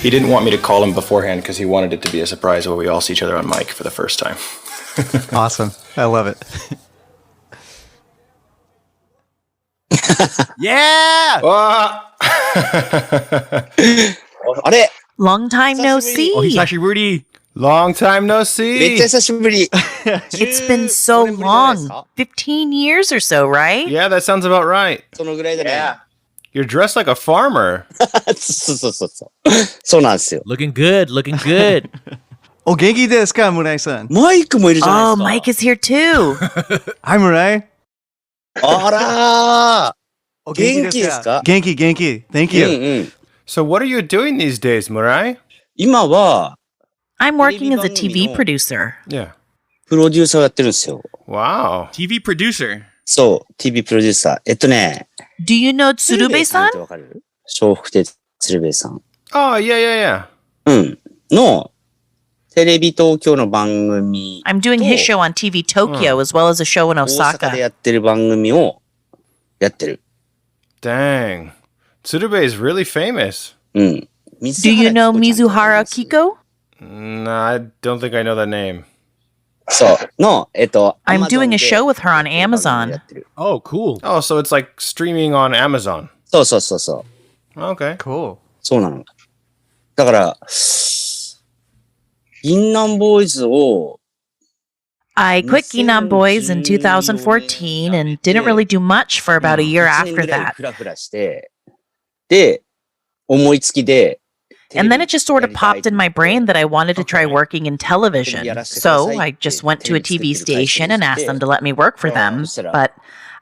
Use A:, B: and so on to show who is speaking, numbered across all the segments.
A: He didn't want me to call him beforehand because he wanted it to be a surprise where we all see each other on mic for the first time.
B: Awesome. I love it.
C: Yeah!
D: あれ
E: Long time no see.
C: Oh, Hisashi Rudy.
A: Long time no
D: めっ
A: see.
D: ちゃ久しぶり。
E: It's been so
D: 15年ぶりじゃないです
E: long.
D: か
E: 15 years or so, right?
A: Yeah, that sounds about right.
D: そのぐらいだね。
A: You're dressed like a farmer.
D: そう。そうなんですよ。
C: Looking good, looking good.
B: お元気ですか、Murai-san?
D: マイクもいるじゃない
E: Oh,
D: ですか。
E: Mike is here too.
B: Hi, Murai.
D: あらー。
B: お元気ですか？元気。Thank you.
A: So what are you doing these days, Murai?
D: 今は、
E: I'm working as a TV producer.
A: Yeah.
D: プロデューサーをやってるんですよ。
A: Wow.
C: TV producer.
D: そう、TV プロデューサー。
E: Do you know
D: 鶴瓶さん
E: Tsurube-san?
D: ってわかる？笑福亭鶴瓶さん。
A: Oh, yeah.
D: の、テレビ東京の番組。
E: I'm doing his show on TV Tokyo as well as a show in
D: 大阪で
E: Osaka.
D: やってる番組をやってる。
A: Dang. Tsurube is really famous.
D: Do
E: Do you know Mizuhara Kiko?
A: I don't think I know that name.
D: そう。の、
E: I'm doing a
D: Amazon
E: show with her on
D: でや
E: Amazon.
D: ってる。
C: Oh, cool.
A: Oh, so it's like streaming on Amazon.
D: そう。
A: Okay.
B: Cool.
D: そうなの。だから、銀杏ボーイズを、
E: I quit Ging Nang Boyz in 2014 and didn't really do much for about a year
D: 1年
E: after
D: ぐらい
E: that.
D: フラフラして、で、思いつきで、
E: And then it just sort of popped in my brain that I wanted to try working in television. So I just went to a TV station and asked them to let me work for them. But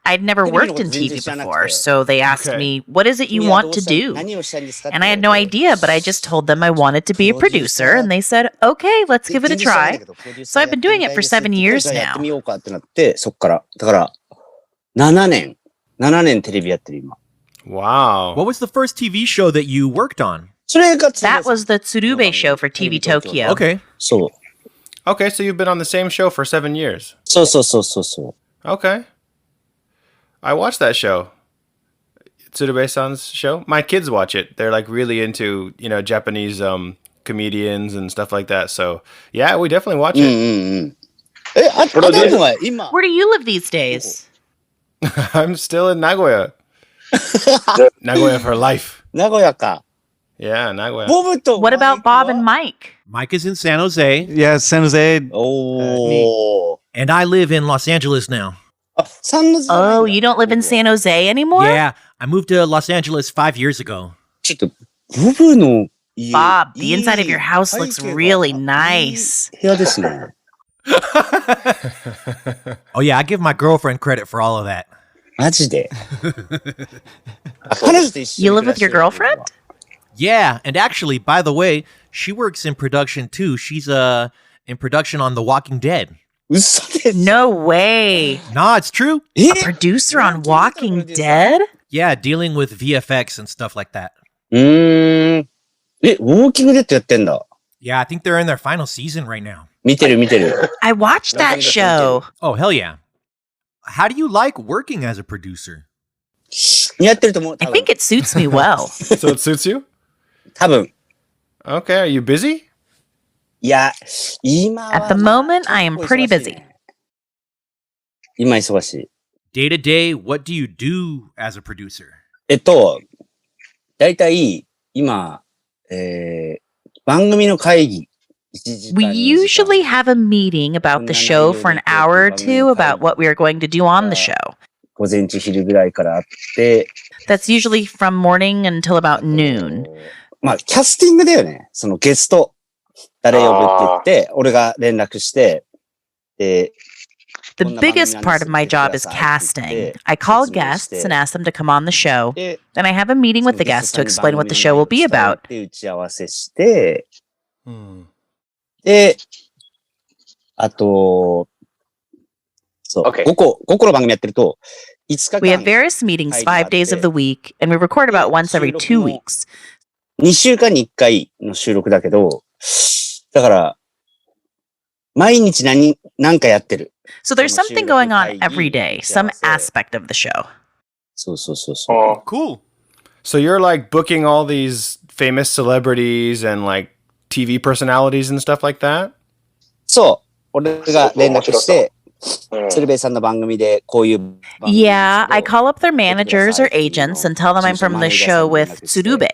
E: I'd never worked in TV before, so they asked me, what is it you want to do? And I had no idea, but I just told them I wanted to be a producer, and they said, okay, let's give it a try. So I've been doing it for 7 years
D: やってみ
E: now.
D: ようかってなって、そっから。だから、7年テレビやってる今。
A: Wow.
C: What was the first TV show that you worked on?
D: それが、
E: That was the Tsurube show for TV Tokyo.
C: Okay.
D: そう。
A: Okay, so you've been on the same show for 7 years.
D: そう。
A: Okay. I watched that show. Tsurube-san's show. My kids watch it. They're like really into, Japanese comedians and stuff like that. So, yeah, we definitely watch it.
D: あとは今、
E: Where do you live these days?
A: I'm still in Nagoya. Nagoya for life.
D: 名古屋か。
A: Yeah, Nagoya.
D: ボブと
E: What about Bob and Mike?
C: Mike is in San Jose,
B: Yeah, San Jose.
D: おー。
C: and I live in Los Angeles now.
D: あ、三の字じゃないんだ
E: Oh, you don't live in San Jose anymore?
C: Yeah, I moved to Los Angeles 5 years ago.
D: ちょっと、ボブの家
E: Bob,
D: い
E: the
D: い
E: inside of your house looks
D: 背景が
E: really
D: いい
E: nice.
D: 部屋ですね。
C: Oh yeah, I give my girlfriend credit for all of that.
D: マジで。彼女と一緒に
E: You live with your girlfriend?
C: Yeah, and actually, by the way, she works in production too. She's in production on The Walking Dead.
D: 嘘です。
E: No way.
C: Nah, it's true.
D: Eh?
E: A producer on Walking Dead?
C: Yeah, dealing with VFX and stuff like that.
D: ウォーキングデッドやってんだ。
C: Yeah, I think they're in their final season right now.
D: 見てる。
E: I watched that show.
C: Oh, hell yeah. How do you like working as a producer?
D: 似合ってると思う。
E: I think it suits me well.
A: So it suits you?
D: 多分。
A: Okay, are you busy?
D: いや、今は
E: At the moment, I am pretty busy.
D: 今忙しい。
C: Day to day, what do you do as a producer?
D: だいたい今、番組の会議。
E: We usually have a meeting about the show for an hour or two about what we are going to do on the show.
D: 午前中昼ぐらいからあって。
E: That's usually from morning until about noon.
D: まあ、キャスティングだよね。そのゲスト、誰呼ぶって言って、俺が連絡して、で、
E: The biggest part of my job is casting. I call guests and ask them to come on the show. Then I have a meeting with the guests to explain what the show will be about.
D: で、打ち合わせして、で、あと、そう、5個の番組やってると、5日
E: We have
D: 間、
E: various meetings 5 days of the week, and we record about once every 2 weeks.
D: 2週間に1回の収録だけど、だから、毎日何かやってる。
E: So there's something going on every day, some aspect of the show.
D: そう。
C: Cool.
A: So you're like booking all these famous celebrities and like TV personalities and stuff like that?
D: そう。俺が連絡して、鶴瓶さんの番組でこういう番組
E: Yeah, I call up their managers or agents and tell them I'm from the show with Tsurube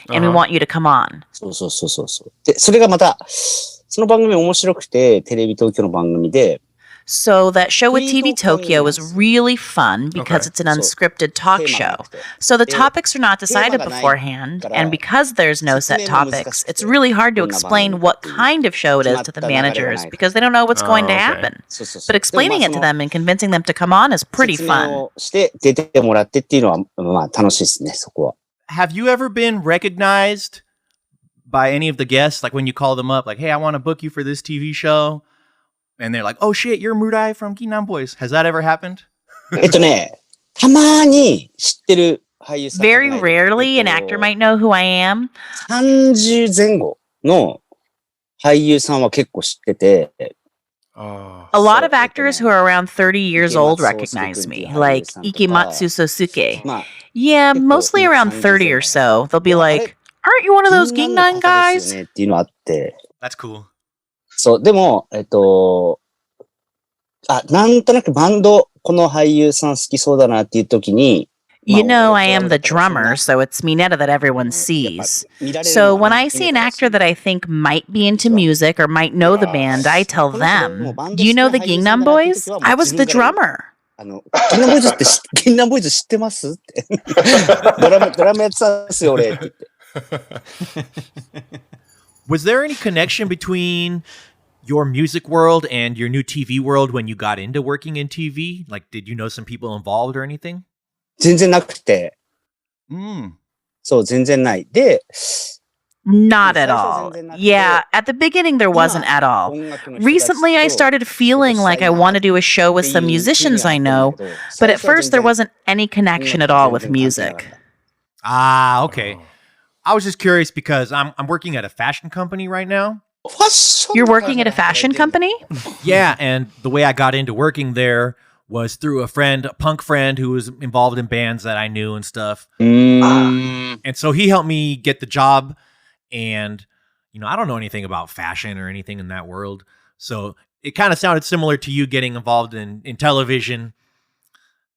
E: and we want you to come on.
D: そうそうそうそうそう。で、それがまた、その番組面白くて、テレビ東京の番組で、
E: So that show with TV Tokyo is really fun because it's an unscripted talk show. So the topics are not decided beforehand, and because there's no set topics, it's really hard to explain what kind of show it is to the managers because they don't know what's going to happen. But explaining it to them and convincing them to come on is pretty fun.
D: して出てもらってっていうのは、まあ楽しいですね、そこは。
C: Have you ever been recognized by any of the guests? Like when you call them up, like, hey, I want to book you for this TV show. And they're like, oh shit, you're Murai from Ging Nang Boyz. Has that ever happened?
D: たまに知ってる俳優さん。
E: Very rarely an actor might know who I am.
D: 30前後の俳優さんは結構知ってて。
E: A lot of actors who are around 30 years old recognize me, like Ikematsu Sosuke. Yeah, mostly around 30 or so. They'll be like, aren't you one of those Ging Nang guys?
D: っていうのあって。
C: That's cool.
D: そう、でも、なんとなくバンド、この俳優さん好きそうだなっていう時に、
E: You know, I am the drummer, so it's Mineta that everyone sees. So when I see an actor that I think might be into music or might know the band, I tell them, do you know the Ging Nang Boyz? I was the drummer.
D: ギンナンボイズって、ギンナンボイズ知ってますって。ドラムやってたんですよ、俺って言って。
C: Was there any connection between your music world and your new TV world when you got into working in TV? Like, did you know some people involved or anything?
D: 全然なくて。そう、全然ない。で、
E: Not at all. Yeah, at the beginning there wasn't at all. Recently I started feeling like I want to do a show with some musicians I know, but at first there wasn't any connection at all with music.
C: Ah, okay. I was just curious because I'm working at a fashion company right now.
E: You're working at a fashion company?
C: Yeah, and the way I got into working there was through a punk friend who was involved in bands that I knew and stuff. And so he helped me get the job. And, I don't know anything about fashion or anything in that world. So it kind of sounded similar to you getting involved in television,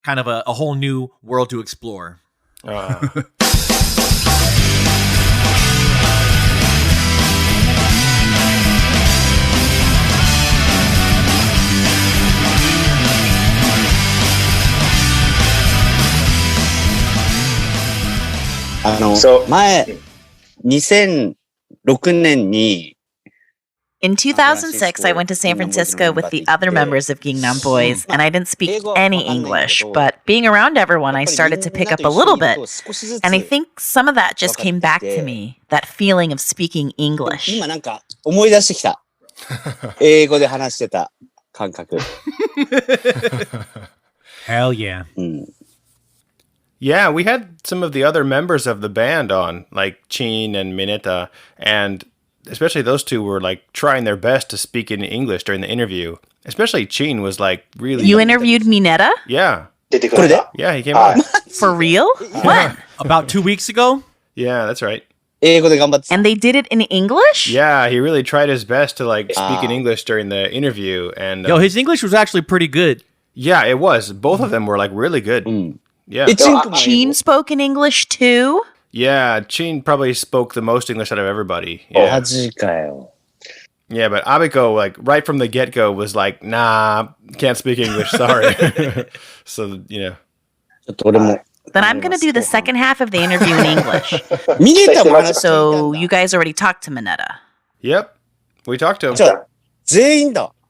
C: kind of a whole new world to explore.
D: In
E: 2006, I went to San Francisco with the other members of Ging Nang Boyz, and I didn't speak any English, but being around everyone, I started to pick up a little bit, and I think some of that just came back to me, that feeling of speaking English.
D: 今なんか思い出してきた。英語で話してた感覚。
C: Hell yeah.
A: Yeah, we had some of the other members of the band on, like Chin and Mineta, and especially those two were like trying their best to speak in English during the interview. Especially Chin was like really...
E: You interviewed Mineta?
A: Yeah. Yeah, he came on.
E: For real? When?
C: About 2 weeks ago?
A: Yeah, that's right.
E: And they did it in English?
A: Yeah, he really tried his best to like speak in English during the interview. And
C: Yo, his English was actually pretty good.
A: Yeah, it was. Both of them were like really good. Yeah.
E: Chin spoke in English too?
A: Yeah, Chin probably spoke the most English out of everybody. Yeah. Yeah, but Abiko, like right from the get-go, was like, nah, can't speak English, sorry. So,
E: Then I'm going to do the second half of the interview in English. So you guys already talked to Mineta?
A: Yep, we talked to him.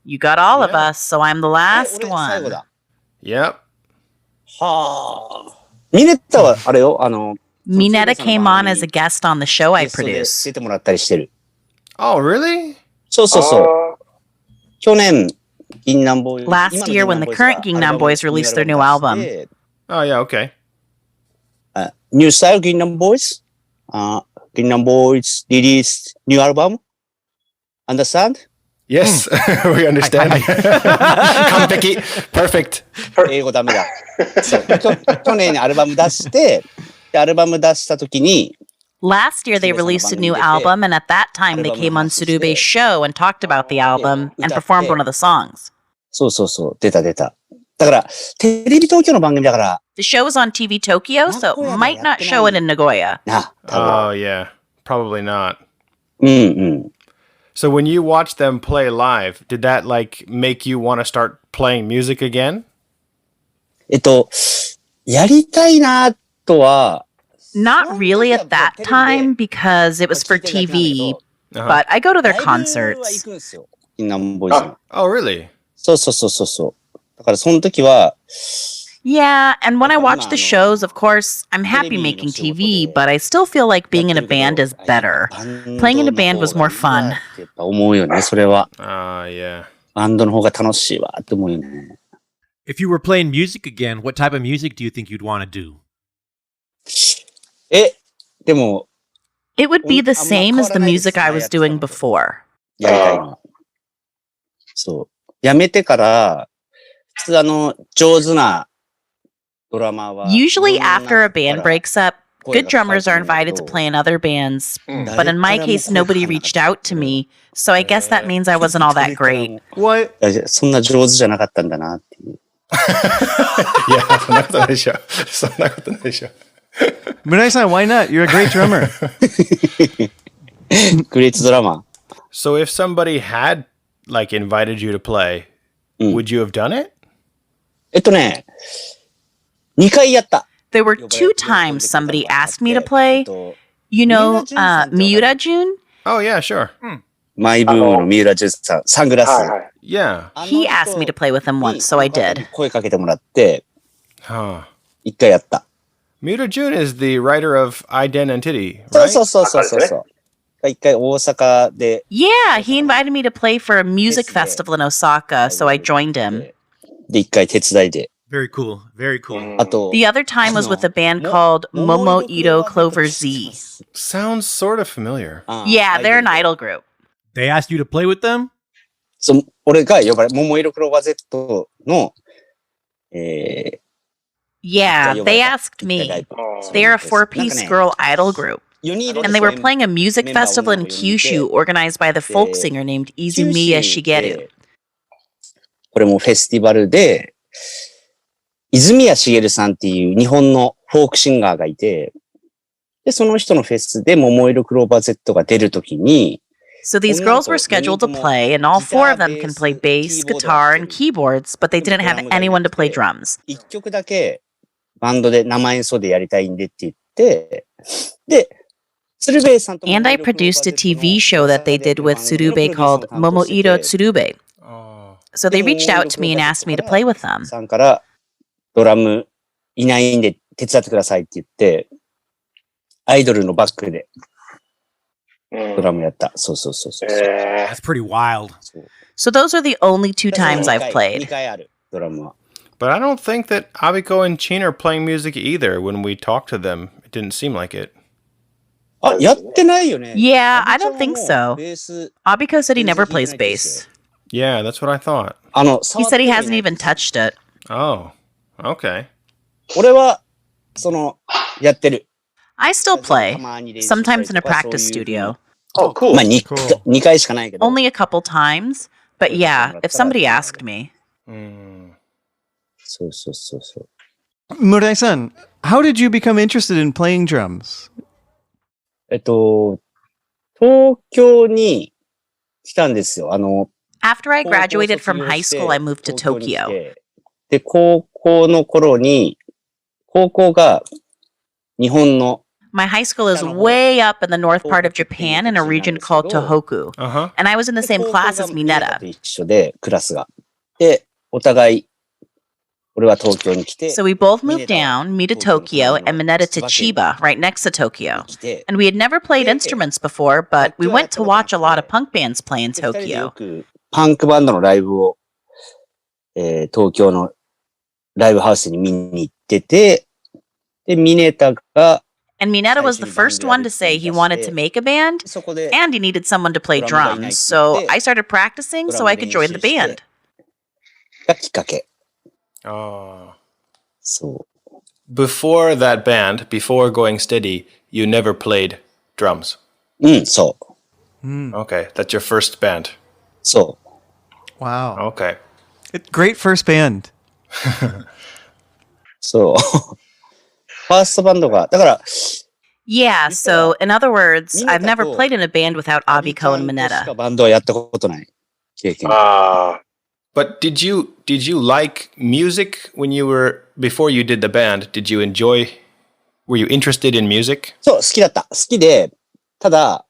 E: You got all of us, so I'm the last one.
A: Yep.
E: Mineta came on as a guest on the show I produce.
A: Oh, really?
E: Last year when the current Ging Nang Boyz released their new album.
A: Oh, yeah, okay.
D: New style Ging Nang Boyz. Ging Nang Boyz released new album. Understand?
A: Yes, we understand. Konpeki. Perfect.
D: 英語ダメだ。そう。去年アルバム出して、アルバム出した時に、
E: Last year, they released a new album, and at that time, they came on Tsurube's show and talked about the album and performed one of the songs.
D: そうそうそう、出た出た。だから、テレビ東京の番組だから。
E: The show was on TV Tokyo, so it might not show it in Nagoya.
A: Oh, yeah. Probably not.
D: うんうん。
A: So when you watched them play live, did that like make you want to start playing music again?
D: やりたいなとは。
E: Not really at that time because it was for TV, but I go to their concerts.
A: Oh, really?
D: そうそうそうそうそう。だからその時は。
E: Yeah, and when I watch the shows, of course, I'm happy making TV, but I still feel like being in a band is better. Playing in a band was more fun.
D: 思うよね、それは。
A: Yeah.
D: バンドの方が楽しいわって思うよね。
C: If you were playing music again, what type of music do you think you'd want to do?
D: でも。
E: It would be the same as the music I was doing before.
D: やりたいの。そう。やめてから、普通上手な、
E: Usually after a band breaks up, good drummers are invited to play in other bands. But in my case, nobody reached out to me. So I guess that means I wasn't all that great.
B: What?
D: そんな上手じゃなかったんだなっていう。
A: いや、そんなことないでしょ。そんなことないでしょ。
B: Murai-san, why not? You're a great drummer.
D: Great drummer.
A: So if somebody had like invited you to play, would you have done it?
D: 2回やった。
E: There were 2 times somebody asked me to play. You know, Miura Jun?
A: Oh, yeah, sure.
D: マイブームの三浦淳さん、サングラス。
A: Yeah.
E: He asked me to play with him once, so I did.
D: 声かけてもらって、
A: 1
D: 回やった。
A: Miura Jun is the writer of Iden and Titty, right?
D: そうそうそうそうそう。1回大阪で。
E: Yeah, he invited me to play for a music festival in Osaka, so I joined him.
D: で、1回手伝いで。
C: Very cool. Very cool.
D: あと、
E: The other time was with a band called Momoiro Clover Z.
A: Sounds sort of familiar.
E: Yeah, they're an idol group.
C: They asked you to play with them?
D: そう、俺が呼ばれ、桃色クローバー Z の、
E: Yeah, they asked me. They're a 4-piece girl idol group. And they were playing a music festival in Kyushu organized by the folk singer named Izumiya Shigeru.
D: これもフェスティバルで、泉谷しげるさんっていう日本のフォークシンガーがいて、で、その人のフェスで桃色クローバー Z が出るときに、
E: So these girls were scheduled to play, and all 4 of them can play bass, guitar, and keyboards, but they didn't have anyone to play drums.
D: 1曲だけバンドで生演奏でやりたいんでって言って、で、And I produced a TV show that they did with Tsurube called Momoiro Tsurube. So they reached out to me and asked me to play with them. さんからドラムいないんで手伝ってくださいって言って、アイドルのバックでドラムやった。そうそうそうそう。
C: That's pretty wild.
E: So those are the only 2 times I've played.
D: 2回ある、ドラムは。
A: But I don't think that Abiko and Chin are playing music either. When we talked to them, it didn't seem like it.
D: あ、やってないよね。
E: Yeah, I don't think so. Abiko said he never plays bass.
A: Yeah, that's what I thought.
E: He said he hasn't even touched it.
A: Oh, okay.
D: 俺は、やってる。
E: I still play, sometimes in a practice studio.
B: Oh, cool.
D: まあ、2回しかないけど。
E: Only a couple times. But yeah, if somebody asked me.
D: そうそうそうそう。
B: Murai-san, how did you become interested in playing drums?
D: 東京に来たんですよ。
E: After I graduated from high school, I moved to Tokyo.
D: で、高校の頃に、高校が日本の
E: My high school is way up in the north part of Japan in a region called Tohoku. And I was in the same class as Mineta.
D: 一緒で、クラスが。で、お互い、俺は東京に来て。
E: So we both moved down, me to Tokyo, and Mineta to Chiba, right next to Tokyo. And we had never played instruments before, but we went to watch a lot of punk bands play in Tokyo.
D: パンクバンドのライブを、東京のライブハウスに見に行ってて、で、ミネタが、
E: And Mineta was the first one to say he wanted to make a band, and he needed someone to play drums. So I started practicing so I could join the band.
D: がきっかけ。そう。
A: Before that band, before going steady, you never played drums.
D: そ
A: Okay, that's your first band.
D: う。そ
B: Wow.
A: Okay.
B: Great first band.
D: う。そう。ファーストバンドが、だから、
E: Yeah, so in other words, I've never played in a band without
D: アビ
E: Abiko
D: ちゃ
E: and
D: んとしか
E: Mineta.
D: バンドはやったことない経験。
A: But did you like music when you were before you did the band? Did you enjoy? Were you interested in music?
D: そう、好きだった。好きで、ただ、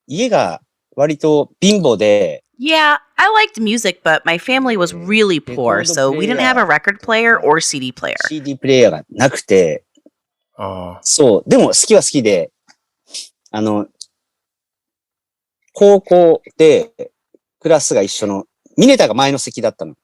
D: 家が割と貧乏で、
E: Yeah, I liked music, but my family was really poor, so we didn't have a record player or CD player.
D: CD プレイヤーがなくて、
A: Oh.
D: そう、でも好きは好きで、高校でクラスが一緒の、ミネタが前の席だったの。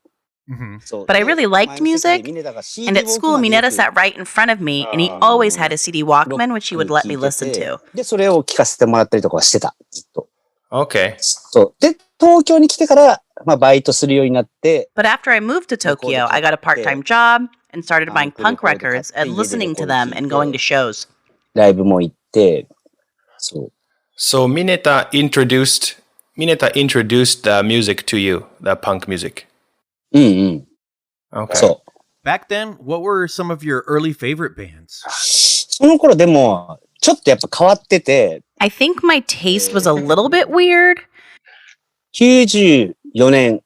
D: そう
E: But I really liked
D: 前の席
E: music,
D: でミネタが CD
E: And at school,
D: ウォークマンでよ
E: Mineta
D: く
E: sat right in front of me, and he always had a CD Walkman, which he would let me listen to.
D: で、それを聞かせてもらったりとかはしてた。ずっと。
A: Okay.
D: そう。で、東京に来てから、まあ、バイトするようになって、
E: But after I moved to Tokyo, I got a part-time job and started buying punk records and listening to them and going to shows.
D: ライブも行って、そう。
A: So Mineta introduced the music to you, the punk music.
D: うんうん。
A: Okay.
D: そう。
C: Back then, what were some of your early favorite bands?
D: その頃でも、ちょっとやっぱ変わってて、
E: I think my taste was a little bit weird.
D: 94年、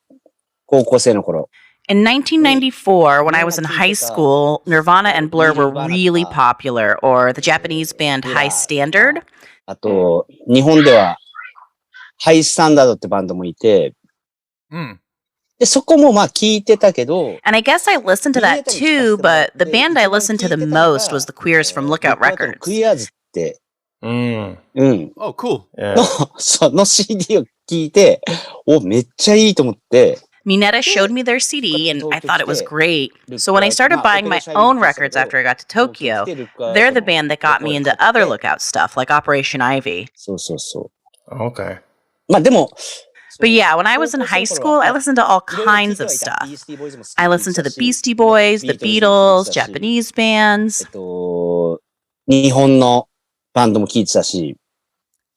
D: 高校生の頃。
E: In 1994, when I was in high school, Nirvana and Blur were really popular, or the Japanese band High Standard.
D: あと、日本では、ハイスタンダードってバンドもいて、
C: Mm.
D: で、そこもまあ聞いてたけど、
E: And I guess I listened to that too, but the band I listened to the most was the Queers from Lookout
D: ク
E: Records.
D: イアーズって、
A: Mm.
D: うん、
C: Oh, cool.
A: Yeah.
D: その CD を聞いて、お、めっちゃいいと思って、
E: Mineta showed me their CD, and I thought it was great. So when I started buying my own records after I got to Tokyo, they're the band that got me into other Lookout stuff, like Operation Ivy.
D: そうそうそ
A: Okay.
D: う。まあでも、
E: But yeah, when I was in high school, I listened to all kinds of stuff. I listened to the Beastie Boys, the Beatles, Japanese bands.
D: 日本のバンドも聞いてたし、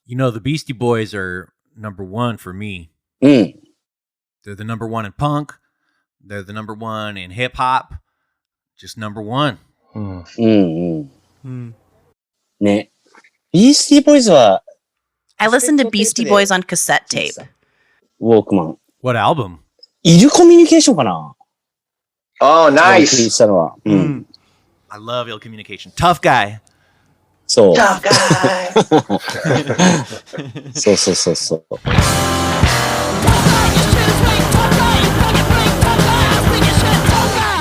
C: You know, the Beastie Boys are number one for me.
D: うん。
C: They're the number one in punk. They're the number one in hip hop. Just number one.
A: Mm.
D: うんうん。
B: Mm.
D: ね。ビースティーボーイズは、
E: I listened to Beastie Boys on cassette tape.
D: ウォークマン。
C: What album?
D: イルコミュニケーションかな
A: Oh,
D: 聞い
A: nice.
D: てたのは。うん
B: Mm.
C: I love Ill Communication. Tough guy.
D: そう。そうそうそうそう。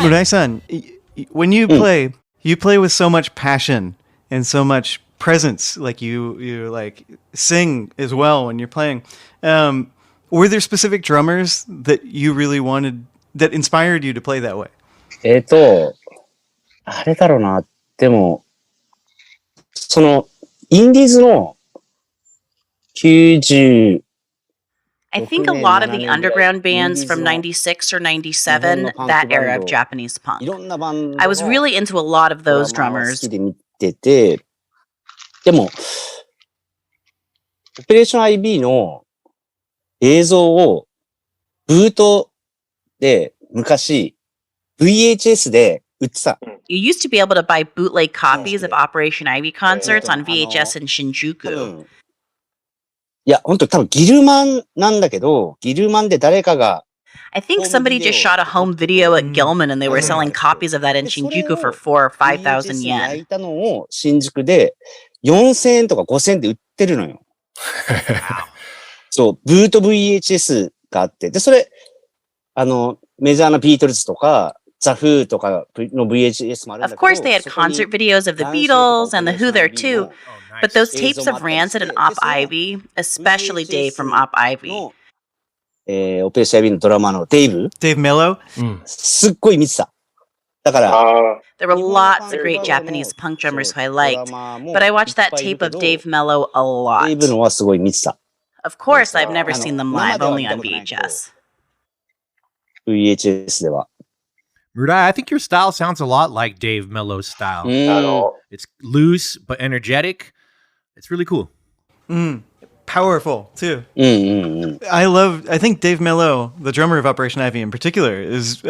B: Murai-san, when you play with so much passion and so much presence. Like you like sing as well when you're playing. Were there specific drummers that you really wanted that inspired you to play that way?
D: あれだろうな。でも、その、インディーズの90、
E: I think a lot of the underground bands from 96 or 97, that era of Japanese
D: い
E: punk.
D: ろんなバンド
E: I was really into a lot of those
D: ドラマを好
E: drummers.
D: きで見てて、でも、オペレーション IB の映像をブートで昔 VHS で売ってた。
E: You used to be able to buy bootleg copies of Operation Ivy concerts on VHS in Shinjuku.
D: いや、本当多分ギルマンなんだけど、ギルマンで誰かが
E: I think somebody just shot a home video at Gilman and they were selling copies of that in Shinjuku for 4,000 or 5,000
D: VHS で焼
E: yen.
D: いたのを新宿で4000円とか5000円で売ってるのよ。そう、ブート VHS があって。で、それ、メジャーなビートルズとか、ザ・フーとかの VHS もあるんだ
E: Of
D: けど。
E: course, they had concert videos of the Beatles and the Who there too, but those tapes of Rancid and Op Ivy, especially Dave from Op Ivy.
D: の、オペレーション IB のドラマのデイブ
B: Dave Mello?
D: すっごい見てた。だから、
E: There were lots of great Japanese punk drummers who I liked, but I watched that tape of Dave Mello a
D: デイ
E: lot.
D: ブのはすごい見てた。
E: Of course, I've never seen them live, only on VHS.
D: VHS では。
C: Murai, I think your style sounds a lot like Dave Mello's style.
D: うん。
C: It's loose but energetic. It's really cool.
B: Powerful too.
D: うんうんうん。
B: I think Dave Mello, the drummer of Operation Ivy in particular, is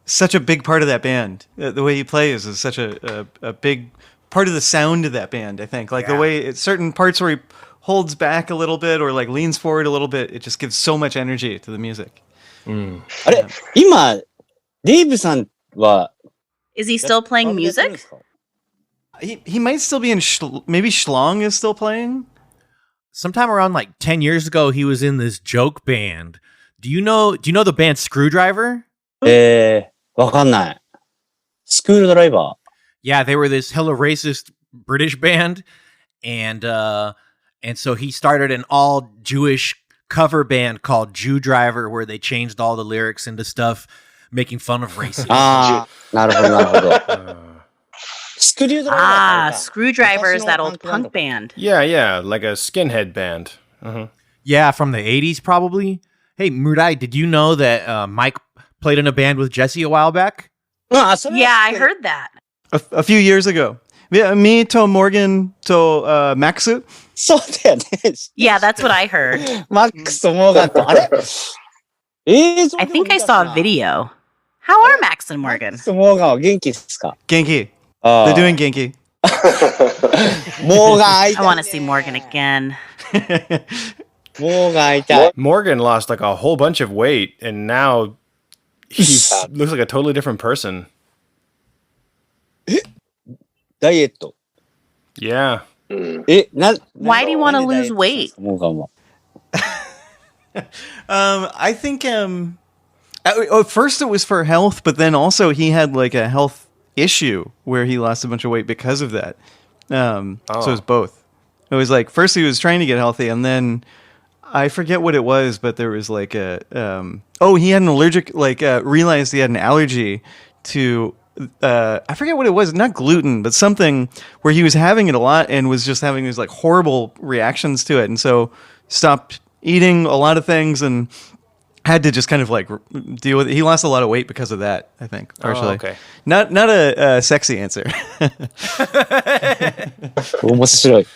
B: such a big part of that band. The way he plays is such a big part of the sound of that band, I think. Like the way certain parts where he holds back a little bit or like leans forward a little bit, it just gives so much energy to the music.
D: あれ今、デイブさんは、
E: Is he still playing
D: やってるんで
E: music?
D: すか？
B: He might still be in maybe Schlong is still playing.
C: Sometime around like 10 years ago, he was in this joke band. Do you know the band Screwdriver?
D: わかんない。スクールドライバ
C: Yeah, they were this hella racist British band, and so he started an all Jewish cover band called Jew Driver, where they changed all the lyrics into stuff making fun of racism.
D: ー。ああ、なるほど、なるほど。スクリュードライバー
E: Ah,
D: か。
E: Screwdriver is that old
D: 昔の
E: punk band.
A: Yeah, like a skinhead band.
C: Yeah, from the 80s probably. Hey, Murai, did you know that Mike played in a band with Jesse a while back?
D: ああ、それは
E: Yeah, I
D: 知ってる
E: heard that.
B: A few years ago. Yeah, me to Morgan to Maxu.
D: そうだよね。
E: Yeah, that's what I heard.
D: マックスとモーガンと、あれ映像
E: I
D: でも
E: think I
D: 見たか
E: saw
D: な
E: a video. How are Max and
D: マッ
E: Morgan?
D: クスとモーガンは元気ですか？
B: Genki.
D: あ
B: They're
D: あ
B: doing Genki.
D: モーガン会い
E: I
D: たい、
E: want
D: ね。
E: to see Morgan again.
D: モーガン会いたい。
A: Morgan lost like a whole bunch of weight, and now he looks like a totally different person.
D: ダイエット。
A: Yeah.
E: Why do you wanna
D: なんでダイエッ
E: lose
D: トしたんです
E: weight?
D: かモーガンは。
B: I think at first it was for health, but then also he had like a health issue where he lost a bunch of weight because of that. So it was both. It was like first he was trying to get healthy, and then I forget what it was, but there was like a he had an allergic realized he had an allergy to I forget what it was, not gluten, but something where he was having it a lot and was just having these like horrible reactions to it, and so stopped eating a lot of things and had to just kind of like deal with it. He lost a lot of weight because of that, I think, partially.
A: okay.
B: Not a sexy answer.
D: 面白い。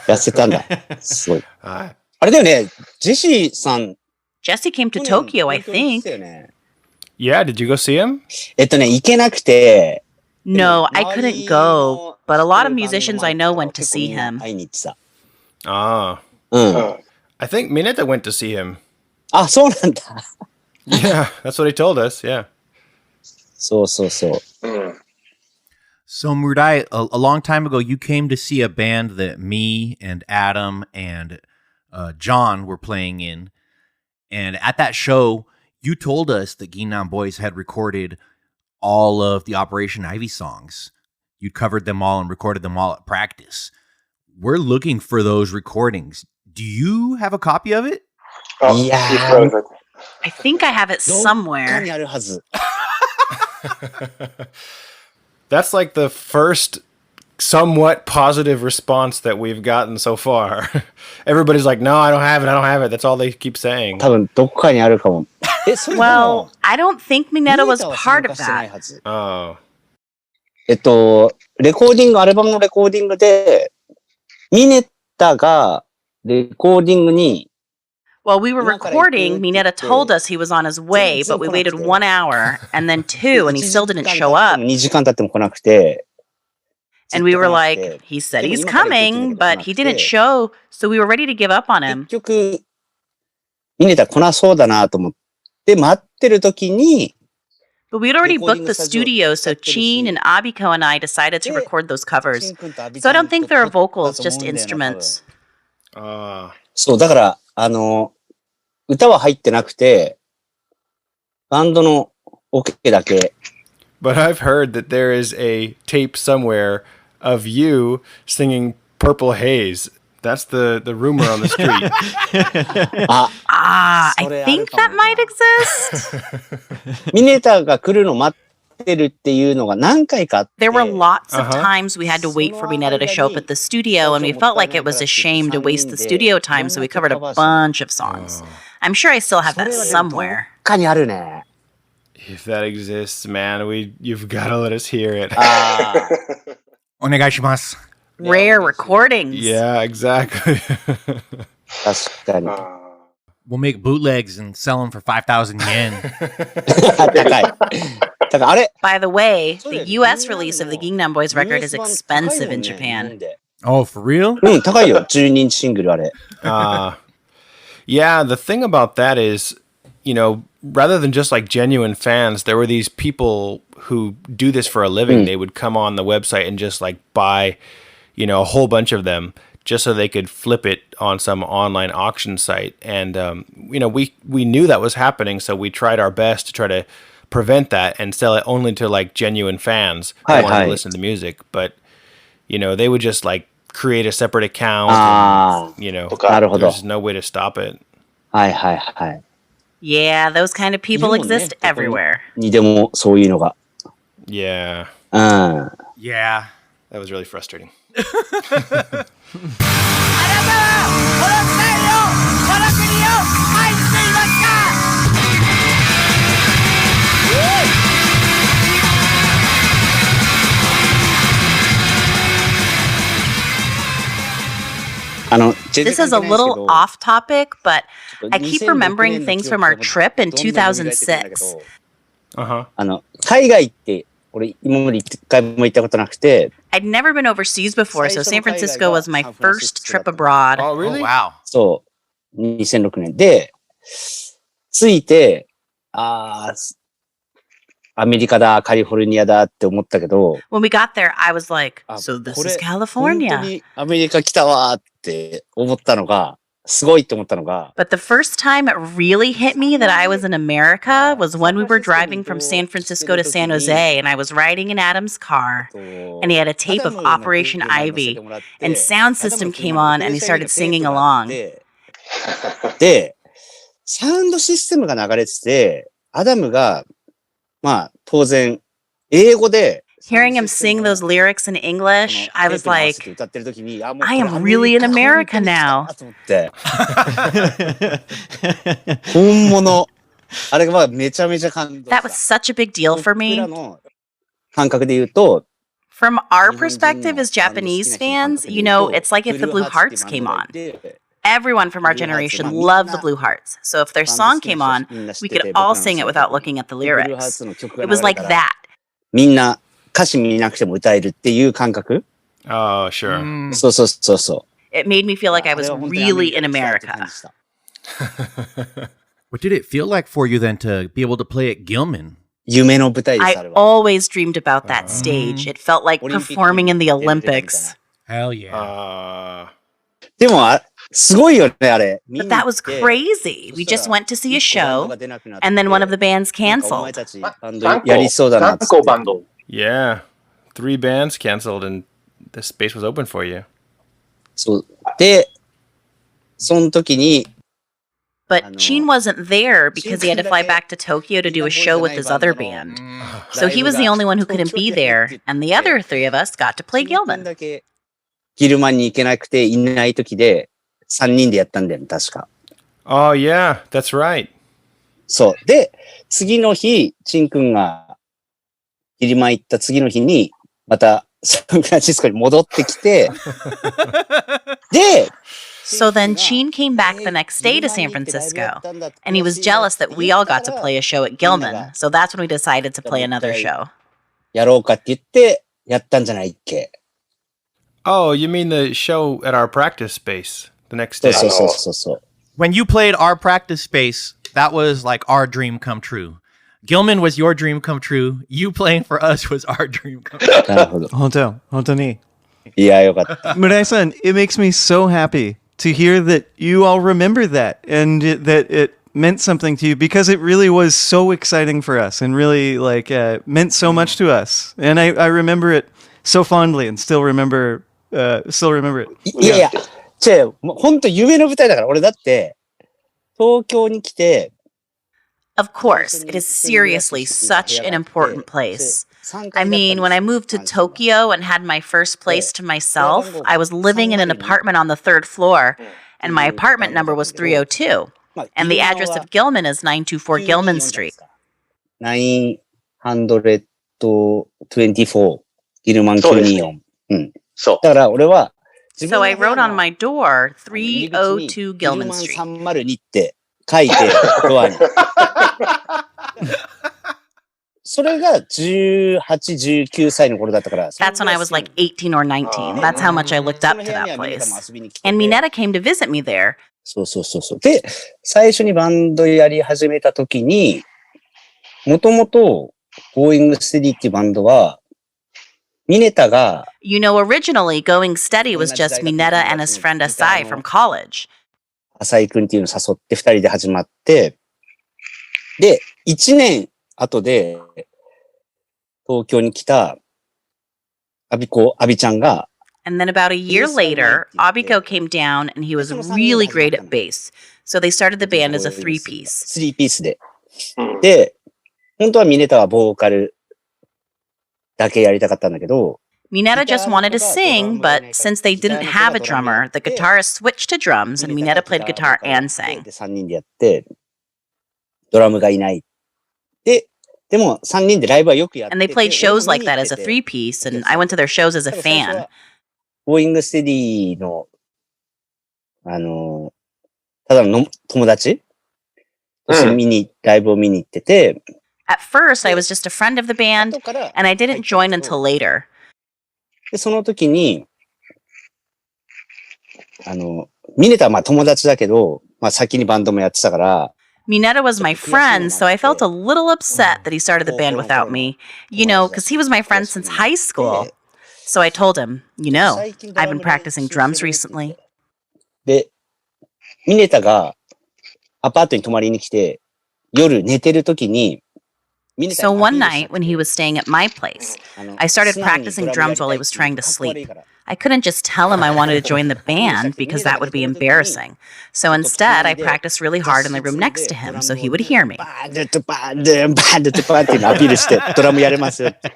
D: 痩せたんだ。すごい。あれだよね、ジェシーさん。
E: Jesse came to
D: 去年
E: Tokyo, I
D: 東京に来
E: think.
D: たよね。
A: Yeah, did you go see him?
D: 行けなくて。
E: No, I
D: 周り
E: couldn't
D: の
E: go, but a lot of
D: 知ってる
E: musicians
D: バ
E: I
D: ンド
E: know
D: の
E: went to
D: 結構
E: see
D: みんな
E: him.
D: 会いに行ってた。
A: Ah.
D: うん。
A: I think Mineta went to see him.
D: あ、そうなんだ。
A: Yeah, that's what he told us. Yeah.
D: そうそうそう。
C: So Murai, a long time ago, you came to see a band that me and Adam and John were playing in. And at that show, you told us that Ging Nang Boyz had recorded all of the Operation Ivy songs. You covered them all and recorded them all at practice. We're looking for those recordings. Do you have a copy of it?
D: いやー、
E: I think I have it
D: どっか
E: somewhere.
D: にあるはず。
A: That's like the first somewhat positive response that we've gotten so far. Everybody's like, no, I don't have it. That's all they keep saying.
D: 多分どっかにあるかも。それでも
E: Well, I don't think Mineta was
D: ミネタは
E: part
D: 参
E: of
D: 加してない
E: that.
D: はず。
A: Oh.
D: レコーディング、アルバムのレコーディングで、ミネタがレコーディングに、
E: While we were
D: You're not gonna
E: recording,
D: do it
E: Mineta
D: today.
E: told us he was on his way, but we waited 1 hour and then 2, and he still didn't show up.
D: 2時間経っても来なくて、
E: And we were
D: ずっと来なく
E: like,
D: て
E: he said
D: でも
E: he's
D: 今から行くっていう
E: coming,
D: のが
E: but
D: 来
E: he
D: なくて
E: didn't show, so we were ready to give up on
D: 結
E: him.
D: 局、ミネタ来なそうだなと思って待ってる時に、
E: But we'd already
D: Recording
E: booked the
D: the schedule.
E: studio, so
D: That's
E: Chin
D: the
E: and Abiko and I decided to
D: Yeah.
E: record those covers.
D: チン君とアビ
E: So I
D: さん
E: don't think there are
D: と撮った
E: vocals,
D: と
E: just
D: 思うんだよな、多分
E: instruments.
A: Ah.
D: そう、だから、歌は入ってなくて、バンドのオケだけ。
A: But I've heard that there is a tape somewhere of you singing Purple Haze. That's the rumor on the street.
D: あ、
E: Ah, I
D: それある
E: think
D: かも
E: that
D: な。
E: might exist.
D: ミネタが来るの待ってるっていうのが何回かあって。
E: There were lots of
A: Uh-huh.
E: times we had to wait for Mineta to show up at the studio, and we felt like it was a shame to waste the studio time, so we covered a bunch of songs. I'm sure I still have that
D: それはでもどっ
E: somewhere.
D: かにあるね。
A: If that exists, man, you've got to let us hear it.
D: ああ。
C: Onegaishimasu.
E: Rare recordings.
A: Yeah, exactly.
D: 確かに。
C: We'll make bootlegs and sell them for 5,000 yen.
D: 高い。だからあれ
E: By the way, the US release of the Ging Nang Boyz record is expensive in Japan.
C: Oh, for real?
D: うん、高いよ。12インチシングルあれ。
A: Yeah, the thing about that is, you know, rather than just like genuine fans, there were these people who do this for a living. They would come on the website and just like buy, you know, a whole bunch of them just so they could flip it on some online auction site. And, you know, we knew that was happening, so we tried our best to try to prevent that and sell it only to like genuine fans who wanted to listen to the music. But, you know, they would just like create a separate account. And, you know,
D: なるほど。
A: there's no way to stop it.
D: はいはいはい。
E: Yeah, those kind of people exist everywhere.
D: にでもそういうのが。
A: Yeah,
D: うん。
C: Yeah.
A: that was really frustrating.
E: This is a little off topic, but I keep remembering things from our trip in 2006.
D: 海外って俺今まで一回も行ったことなくて、
E: I'd never been overseas before, so San Francisco was my first trip abroad.
A: Oh,
C: Oh,
A: really?
C: wow.
D: そう、2006年で、着いて、アメリカだ、カリフォルニアだって思ったけど、
E: When we got there, I was like,
D: あ
E: so this
D: これ
E: is
D: 本当
E: California.
D: にアメリカ来たわーって思ったのが、すごいって思ったのが、
E: But the first time it really hit me that I was in America was when we were driving from San Francisco to San Jose, and I was riding in Adam's car, and he had a tape of Operation Ivy, and sound system came on, and he started singing along.
D: で、サウンドシステムが流れてて、アダムが、まあ、当然、英語で、
E: Hearing him sing those lyrics in English, I was like, I am really in America now.
D: 本物。あれがめちゃめちゃ感動。
E: That was such a big deal for me.
D: 僕らの感覚で言うと、
E: From our perspective as Japanese fans, you know, it's like if the Blue Hearts came on. Everyone from our generation loved the Blue Hearts. So if their song came on, we could all sing it without looking at the lyrics. It was like that.
D: みんな歌詞見なくても歌えるっていう感覚。
A: Oh, sure.
D: そうそうそうそう。
E: It made me feel like I was really in America.
C: What did it feel like for you then to be able to play at Gilman?
D: 夢の舞台です、あれ
E: I
D: は。
E: always dreamed about that stage. It felt like performing in the Olympics.
C: Hell yeah.
D: でもすごいよね、あれ。
E: But that was crazy. We just went to see a show, and then one of the bands
D: なんかお
E: canceled.
D: 前たちバンドやりそうだなっつって。
A: Yeah. 3 bands canceled and the space was open for you.
D: そう。で、その時に、
E: But Chin wasn't there because he had to fly back to Tokyo to do a show with his other band. So he was the only one who couldn't be there, and the other 3 of us got to play
D: 1分
E: Gilman.
D: だけギルマンに行けなくていない時で、3人でやったんだよね、確か。
A: Oh, yeah. That's right.
D: そう。で、次の日、チン君がギリマン行った次の日に、またサンフランシスコに戻ってきて、で、
E: So then Chin came back the next day to San Francisco, and he was jealous that we all got to play a show at Gilman. So that's when we decided to play another show.
D: やろうかって言って、やったんじゃないっけ。
A: Oh, you mean the show at our practice space the next
D: そう
A: day?
D: そうそうそうそう。
C: When you played our practice space, that was like our dream come true. Gilman was your dream come true. You playing for us was our dream come true.
D: なるほど。
B: 本当に。
D: いや、よかった。
B: Murai-san, it makes me so happy to hear that you all remember that and that it meant something to you because it really was so exciting for us and really like meant so much to us. And I remember it so fondly and still remember it.
D: いやいや、もう本当夢の舞台だから、俺だって、東京に来て、
E: Of course, it is seriously such an important place. I mean, when I moved to Tokyo and had my first place to myself, I was living in an apartment on the 3rd floor, and my apartment number was 302. And the address of Gilman is 924 Gilman Street.
D: 924ギルマン924。うん。
F: そ
D: だから俺は、
E: So I wrote on my door 302 Gilman
D: ギル
E: Street.
D: マン302って書いて、ドアに。それが18、19歳の頃だったから。
E: That's when I was like 18 or 19. That's how much I looked up to that place. And Minetta came to visit me there.
D: そうそうそうそう。で、最初にバンドやり始めた時に、もともと、Going Steady っていうバンドは、ミネタが、
E: You know, originally, Going Steady was just Minetta and his friend Asai from college.
D: 浅井くんっていうのを誘って二人で始まって、で、1年後で、東京に来た、アビちゃんが、
E: And then about a year later, Abiko came down and he was really great at bass. So they started the band as a three-piece.
D: スリーピースで。で、本当はミネタはボーカルだけやりたかったんだけど、
E: Minetta just wanted to sing, but since they didn't have a drummer, the guitarist switched to drums and Minetta played guitar and sang.
D: 3人でやって、ドラムがいない。でも3人でライブはよくやってて。
E: And they played shows like that as a three-piece, and I went to their shows as a fan.
D: Going Steady の、ただの友達としてライブを見に行ってて、
E: At first, I was just a friend of the band, and I didn't join until later.
D: で、その時に、ミネタはまあ友達だけど、まあ先にバンドもやってたから、
E: Minetta was my friend, so I felt a little upset that he started the band without me. You know, because he was my friend since high school. So I told him, you know, I've been practicing drums recently.
D: で、ミネタがアパートに泊まりに来て、夜寝てる時に、
E: So one night, when he was staying at my place, I started practicing drums while he was trying to sleep. I couldn't just tell him I wanted to join the band because that would be embarrassing. So instead, I practiced really hard in the room next to him so he would hear me.
D: バンドっていうのをアピールして、ドラムやれますよって。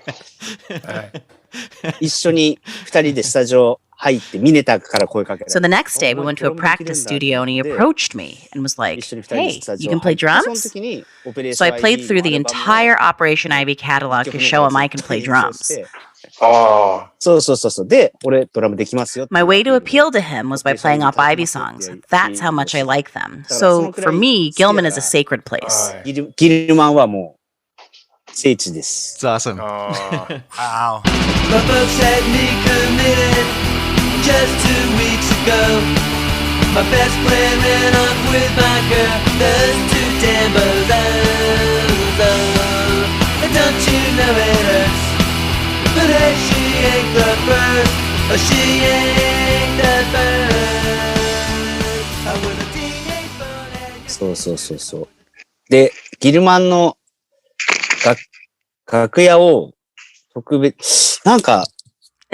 D: 一緒に二人でスタジオ入ってミネタから声かけられて。
E: So the next day, we went to a practice studio and he approached me and was like, hey, you can play drums? So I played through the entire Operation Ivy catalog to show him I can play drums.
D: そう。で、俺ドラムできますよ。
E: My way to appeal to him was by playing Op Ivy songs. That's how much I like them. So for me, Gilman is a sacred place.
D: ギルマンはもう聖地です。
B: It's awesome.
C: Wow.
G: My folks had me committed just 2 weeks ago. My best friend ran off with my girl. Those two tambos. And don't you know it hurts? But hey, she ain't the first. Oh, she ain't the first. I was a teenage boy.
D: そう。で、ギルマンの楽屋を特別、なんか、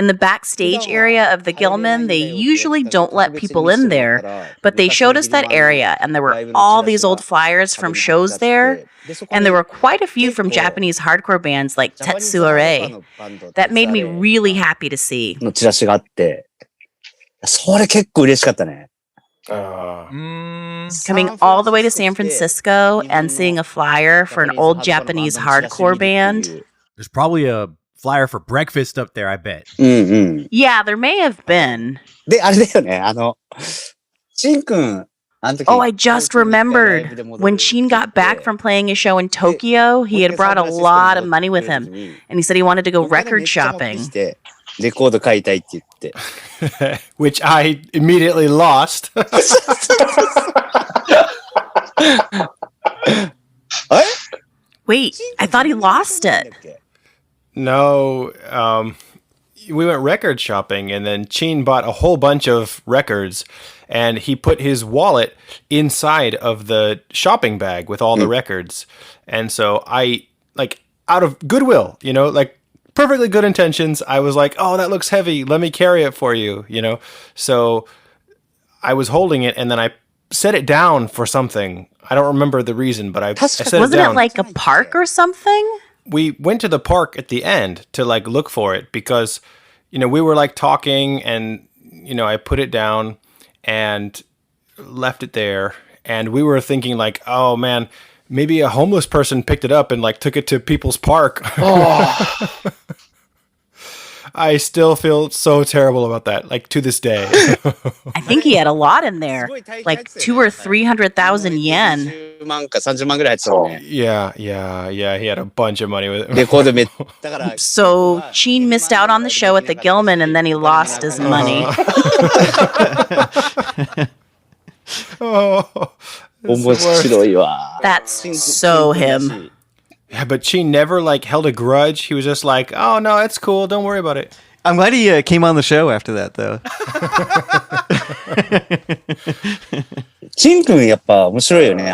E: In the backstage area of the Gilman, they usually don't let people in there, but they showed us that area, and there were all these old flyers from shows there, and there were quite a few from Japanese hardcore bands like Tetsuare. That made me really happy to see.
D: のチラシがあって、それ結構嬉しかったね。
E: Coming all the way to San Francisco and seeing a flyer for an old Japanese hardcore band.
C: There's probably a flyer for breakfast up there, I bet.
E: Yeah, there may have been.
D: で、あれだよね、シンくん、
E: Oh, I just remembered. When Sheen got back from playing a show in Tokyo, he had brought a lot of money with him, and he said he wanted to go record shopping.
D: レコード買いたいって言って。
A: Which I immediately lost.
E: Wait, I thought he lost it.
A: No, we went record shopping, and then Chin bought a whole bunch of records, and he put his wallet inside of the shopping bag with all the records. And so I, like, out of goodwill, you know, like, perfectly good intentions, I was like, oh, that looks heavy, let me carry it for you, you know? So I was holding it, and then I set it down for something. I don't remember the reason, but I set it down.
E: Wasn't it like a park or something?
A: We went to the park at the end to like look for it because, you know, we were like talking and, you know, I put it down and left it there. And we were thinking like, oh man, maybe a homeless person picked it up and like took it to People's Park. I still feel so terrible about that, like to this day.
E: I think he had a lot in there, like 200,000 or 300,000 yen.
D: 10万か30万ぐらい入ってたもんね。
A: Yeah, he had a bunch of money with
D: レ
A: it.
D: コードめだから
E: So Sheen missed out on the show at the Gilman and then he lost his money.
A: Oh, it's
D: 面
A: the worst.
D: 白いわ。
E: That's so him.
A: Yeah, but she never like held a grudge. He was just like, "Oh no, it's cool. Don't worry about it."
B: I'm glad he came on the show after that, though.
D: チン君やっぱ面白いよね。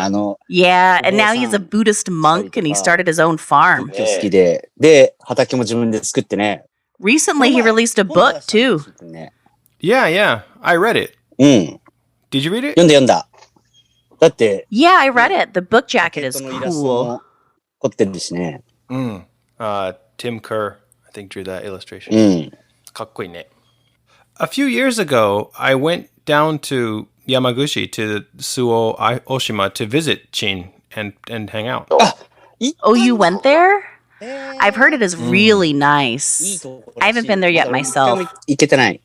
E: Yeah, and now he's a Buddhist monk and he started his own farm.
D: 好きで、で、畑も自分で作ってね。
E: Recently, he released a book too.
D: ね
A: Yeah, I read it.
D: うん。
A: Did you read it?
D: 読んだ。だって、
E: Yeah, I read it. The book jacket is
D: そのイラスト
E: cool.
D: も凝ってるしね。
A: Tim Kerr, I think, drew that illustration.
D: うん。
A: かっこいいね. A few years ago, I went down to Yamaguchi to Suo Oshima to visit Chin and hang out.
E: Oh, you went there? I've heard it is really nice. I haven't been there yet myself.
D: 行けてない。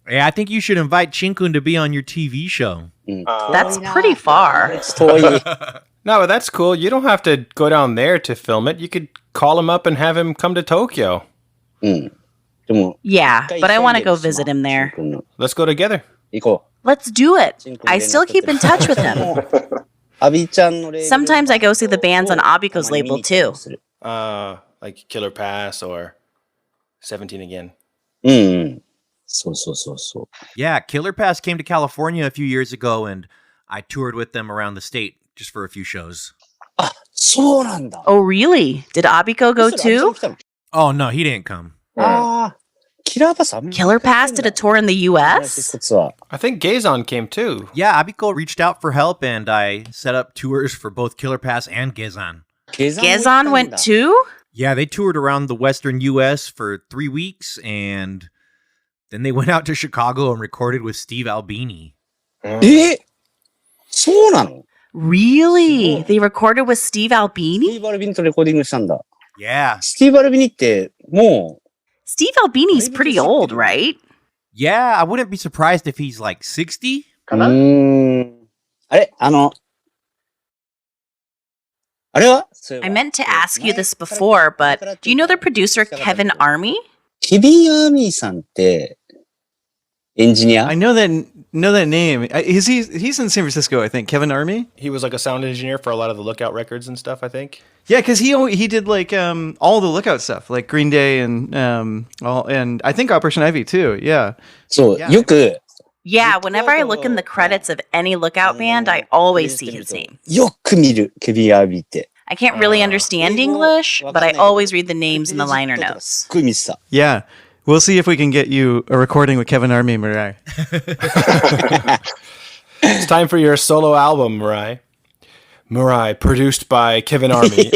C: Yeah, I think you should invite Chinkun to be on your TV show.
E: That's pretty far.
D: 遠い。
A: No, but that's cool. You don't have to go down there to film it. You could call him up and have him come to Tokyo.
D: うん。でも、
E: Yeah, but I want to go visit him there.
A: Let's go together.
D: 行こ
E: Let's do it. I still keep in touch with him.
D: う。アビちゃんのレーベル
E: Sometimes I go see the bands on Abiko's label too.
A: Like Killer Pass or 17 Again.
D: うんうん。そうそうそうそう。
C: Yeah, Killer Pass came to California a few years ago, and I toured with them around the state just for a few shows.
D: あ、そうなんだ。
E: Oh, really? Did Abiko go too?
C: Oh, no, he didn't come.
D: ああ、キラーパス
E: Killer Pass did a tour in the US?
D: ツアー。
A: I think Gazon came too.
C: Yeah, Abiko reached out for help, and I set up tours for both Killer Pass and Gezan.
E: Gezon went too?
C: Yeah, they toured around the western U.S. for 3 weeks, and then they went out to Chicago and recorded with Steve Albini.
D: え、そうなの？
E: Really? They recorded with Steve
D: スティ
E: Albini?
D: ーブ・アルビニとレコーディングしたんだ。
C: Yeah.
D: スティーブ・アルビニっても
E: Steve Albini's pretty old, right?
C: Yeah, I wouldn't be surprised if he's like 60.
D: う、あれあれは
E: I meant to ask you this before, but do you know the producer Kevin Army?
D: ケビン・アーミーさんってエンジニア
B: I know that name. He's in San Francisco, I think. Kevin Army?
A: He was like a sound engineer for a lot of the Lookout records and stuff, I think.
B: Yeah, because he did like all the Lookout stuff, like Green Day and I think Operation Ivy too. Yeah.
D: そう、
B: Yeah.
D: よく、
E: Yeah, whenever I look in the credits of any Lookout band, I always see his name.
D: よく見る、ケビン・アーミーって。
E: I can't really understand English, but I always read the names in the liner
D: す
E: notes.
D: っごい見てた。
B: Yeah. We'll see if we can get you a recording with Kevin Army, Murai.
A: It's time for your solo album, Murai. Murai, produced by Kevin Army.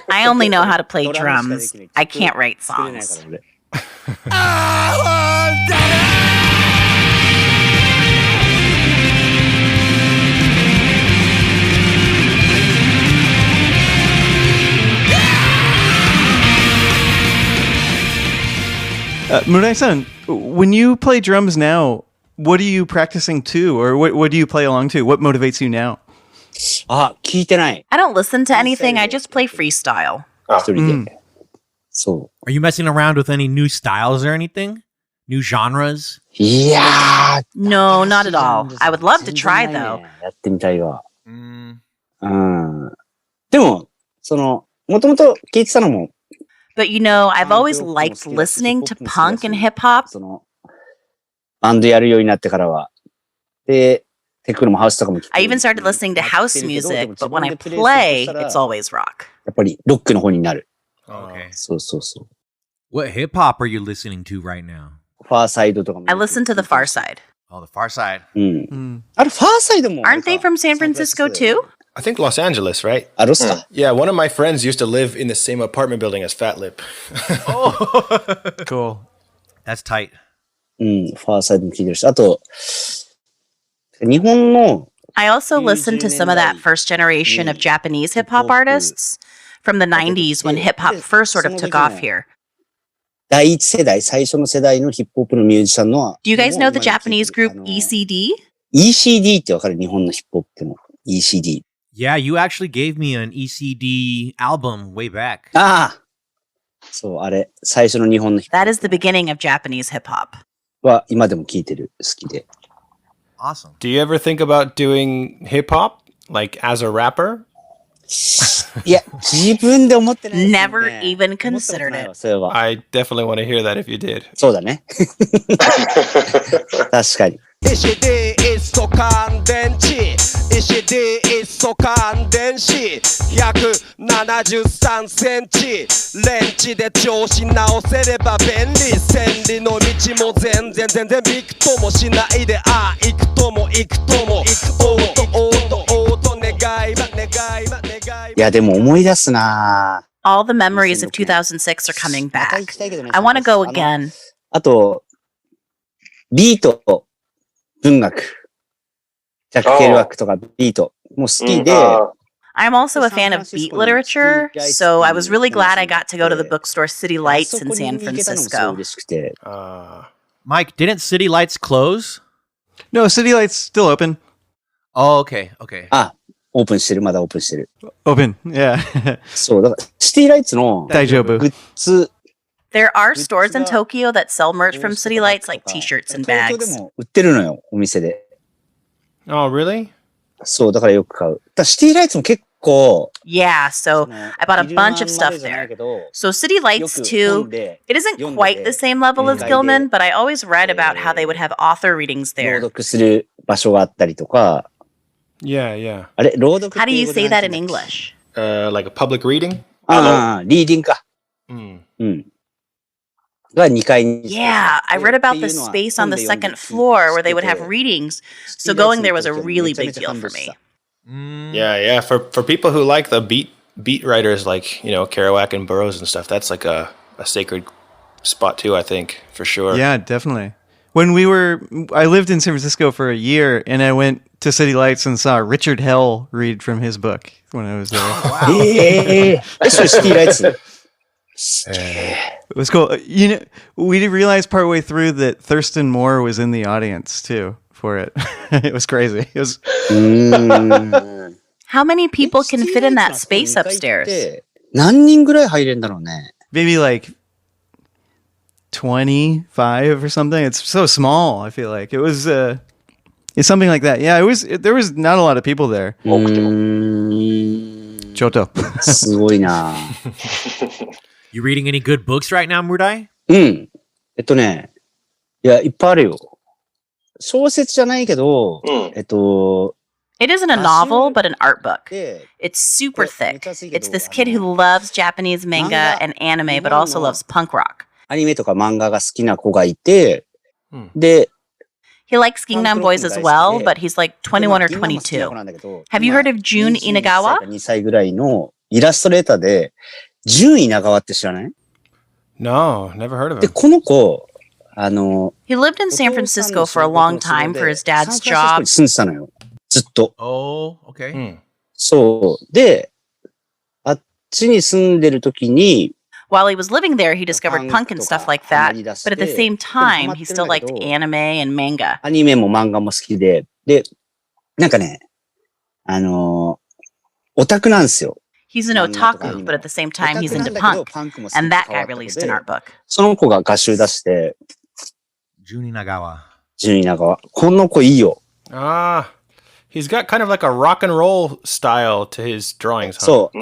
E: I only know how to play drums. I can't write songs.
B: Murai-san, when you play drums now, what are you practicing to, or what do you play along to? What motivates you now?
D: あ、聞いてない。
E: I don't listen to anything, I just play freestyle.
D: 一人で。そ
C: Are you messing around with any new styles or anything? New genres?
D: う。いやー。
E: No, not at all. I would love to try
D: 全然ない
E: though.
D: ねやってみたいわ。うん。でも、もともと聞いてたのも、
E: But you know, I've always liked listening to punk and hip hop.
D: バンドやるようになってからは。で、テクノもハウスとかも聞く。
E: I even started listening to house music, but when I play, it's always rock.
D: やっぱりロックの方になる。
C: Okay.
D: そうそうそう。
C: What hip hop are you listening to right now?
D: ファーサイドとかも。
E: I listen to the Far Side.
C: Oh, the Far Side.
D: うん。あれ、ファーサイドも。
E: Aren't they from San Francisco too?
A: I think Los Angeles, right?
D: あ、ロスか。
A: Yeah, one of my friends used to live in the same apartment building as Fat Lip.
B: Cool.
C: That's tight.
D: うん、ファーサイドも聞いてるし。あと、日本の、
E: I also listened to some of that first generation of Japanese hip hop artists from the 90s when hip hop first sort of took off here.
D: 第一世代、最初の世代のヒップホップのミュージシャンの。
E: Do you guys know the Japanese group ECD?
D: ECD ってわかる？日本のヒップホップの ECD。Yeah,
C: you actually gave me an ECD album way back.
D: ああそう、あれ、最初の日本のヒップホッ
E: That is the beginning of Japanese hip hop.
D: プは今でも聴いてる、好きで。
C: Awesome.
A: Do you ever think about doing hip hop, like as a rapper?
D: いや、自分で思ってないですよね。
E: Never even
D: 思ったこと
E: considered
D: ない
E: it.
D: わそういえば。
A: I definitely want to hear that if you did.
D: そうだね。確かに。
F: ECD 一素乾電池 ECD 一素乾電子173センチレンチで調子直せれば便利千里の道も全然びくともしないで行くとも行くともおうと願いま
D: いや、でも思い出すな
E: All the memories of 2006 are coming
D: また
E: back.
D: 行きたいけどね
E: I want to go again.
D: あと、ビート、文学、ジャック・ケルワックとかビートも好きで、
E: I'm also a fan of beat literature, so I was really glad I got to go to the bookstore City Lights in San
D: そこに行けたのもすごい
E: Francisco.
D: 嬉しくて、
C: Mike, didn't City Lights close?
B: No, City Lights still open.
C: Oh, okay.
D: あ、オープンしてる、まだオープンしてる。
B: Open, yeah.
D: そう、だから、シティライツのグ
B: 大丈夫。
D: ッズ、
E: There are stores in Tokyo that sell merch from City Lights, like t-shirts and
D: 東京
E: bags.
D: でも売ってるのよ、お店で。
A: Oh, really?
D: そう、だからよく買う。だからシティライツも結構、
E: Yeah, so I bought a bunch of stuff
D: じゃない
E: there.
D: けど
E: So City
D: よ
E: Lights
D: く
E: too,
D: 本で
E: it isn't quite the same level as Gilman, but I always read about how they would have author readings
D: 朗
E: there.
D: 読する場所があったりとか、
A: Yeah, yeah.
D: あれ、朗読って
E: How do you
D: 英語で
E: say
D: なん
E: that
D: て
E: in
D: 言うんだっけ
E: English?
A: Like a public reading?
D: ああ、リーディングか。
A: Mm.
D: うん。が2階に。
E: Yeah, I read about this space on the second floor where they would have readings, so going there was a really big deal for me.
A: Yeah, yeah. For people who like the beat writers like, you know, Kerouac and Burroughs and stuff, that's like a sacred spot too, I think, for sure.
B: Yeah, definitely. I lived in San Francisco for a year, and I went to City Lights and saw Richard Hell read from his book when I was there.
D: それシティライツ
B: It was cool. You know, we didn't realize partway through that Thurston Moore was in the audience too for it. It was crazy. It was
D: うーん
E: How many people can fit in that space upstairs?
D: 何人ぐらい入れんだろうね。
B: maybe like 25 or something. It's so small. I feel like it was. It's something like that. Yeah, it was. There was not a lot of people there.
D: うーん
B: Choto.
D: すごいな。
C: You reading any good books right now, Murai?
D: うん。ね、いや、いっぱいあるよ。小説じゃないけど、
E: It isn't a novel, but an art book.
D: で、
E: It's super thick. It's this kid who loves Japanese manga and anime, but also loves punk rock.
D: アニメとか漫画が好きな子がいて、
A: うん
D: で、
E: He likes Ging Nang Boyz as well, but he's like 21 or 22. Have you heard of Jun Inagawa?
D: 2歳ぐらいのイラストレーターで、ジュン稲川って知らない？
A: No, never heard of
D: で、
A: him.
D: この子、
E: He lived in San Francisco for a long time for his dad's
D: サンフランシスコ
E: job.
D: に住んでたのよ。ずっと。
C: Oh, okay.
A: Mm.
D: そう。で、あっちに住んでる時に、
E: While he was living there, he discovered punk and stuff like that. But at the same time, he still liked anime and manga.
D: アニメも漫画も好きで、で、なんかね、オタクなんですよ。
E: He's an otaku, but at the same time, he's into punk. And that guy released an art book.
D: その子が画集出して、
C: Juni Nagawa.
D: ジュン稲川。この子いいよ。
A: Ah, he's got kind of like a rock and roll style to his drawings, huh?
D: そう、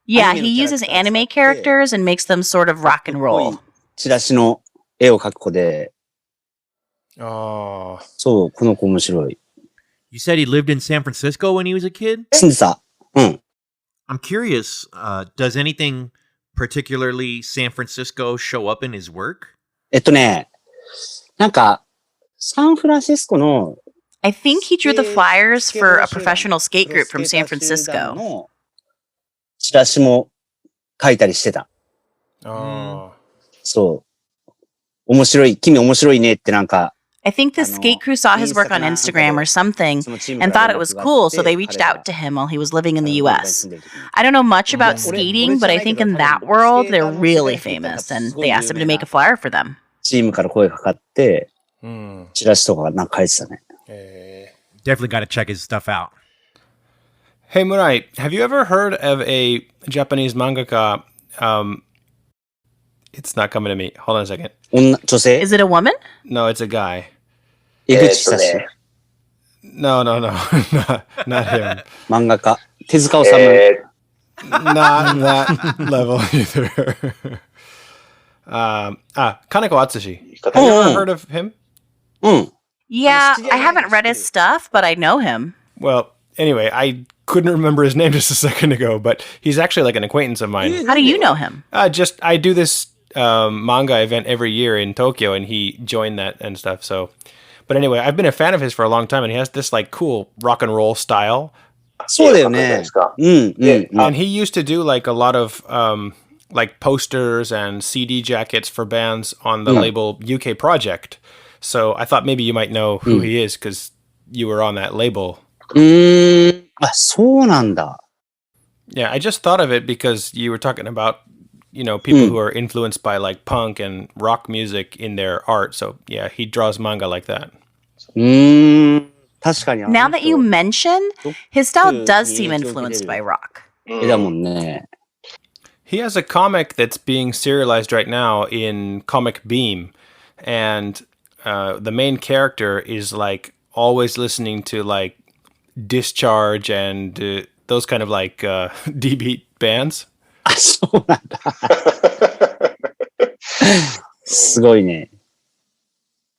E: Yeah, he uses anime characters and makes them sort of rock and roll.
D: チラシの絵を描く子で、
A: Oh,
D: そう、この子面白い。
C: You said he lived in San Francisco when he was a kid?
D: 住んでた。うん。
C: I'm curious, does anything particularly San Francisco show up in his work?
D: なんか、サンフランシスコの
E: I think he drew the flyers for a professional skate group from San
D: プロスケーター集団
E: Francisco.
D: のチラシも書いたりしてた。
A: oh.
D: そう。面白い、君面白いねってなんか、
E: I think the skate crew saw his work on Instagram or something and thought it was cool, so they reached out to him while he was living in the US. I don't know much about skating, but I think in that world, they're really famous, and they asked him to make a flyer for them.
D: チームから声かかって、チラシとかなんか書いてたね。
C: Definitely got to check his stuff out.
A: Hey Murai, have you ever heard of a Japanese mangaka? It's not coming to me. Hold on a second.
D: 女性
E: Is it a woman?
A: No, it's a guy.
D: 江口久志
A: No, not him.
D: 漫画家。手塚治虫
A: Not that level either. Kaneko Atsushi. Have you ever heard of him?
D: うん。
E: Yeah, I haven't read his stuff, but I know him.
A: Well, anyway, I couldn't remember his name just a second ago, but he's actually like an acquaintance of mine.
E: How do you know him?
A: I do this manga event every year in Tokyo, and he joined that and stuff. So, but anyway, I've been a fan of his for a long time, and he has this like cool rock and roll style.
D: そうだよね。
A: And he used to do like a lot of like posters and CD jackets for bands on the label UK Project. So I thought maybe you might know who he is because you were on that label.
D: あ、そうなんだ。
A: Yeah, I just thought of it because you were talking about, people who are influenced by like punk and rock music in their art. So yeah, he draws manga like that.
D: 確かに。
E: Now that you mention, his style does seem influenced by rock.
D: だもんね。
A: He has a comic that's being serialized right now in Comic Beam, and the main character is like always listening to like Discharge and those kind of like D-beat bands.
D: あ、そうなんだ。すごいね。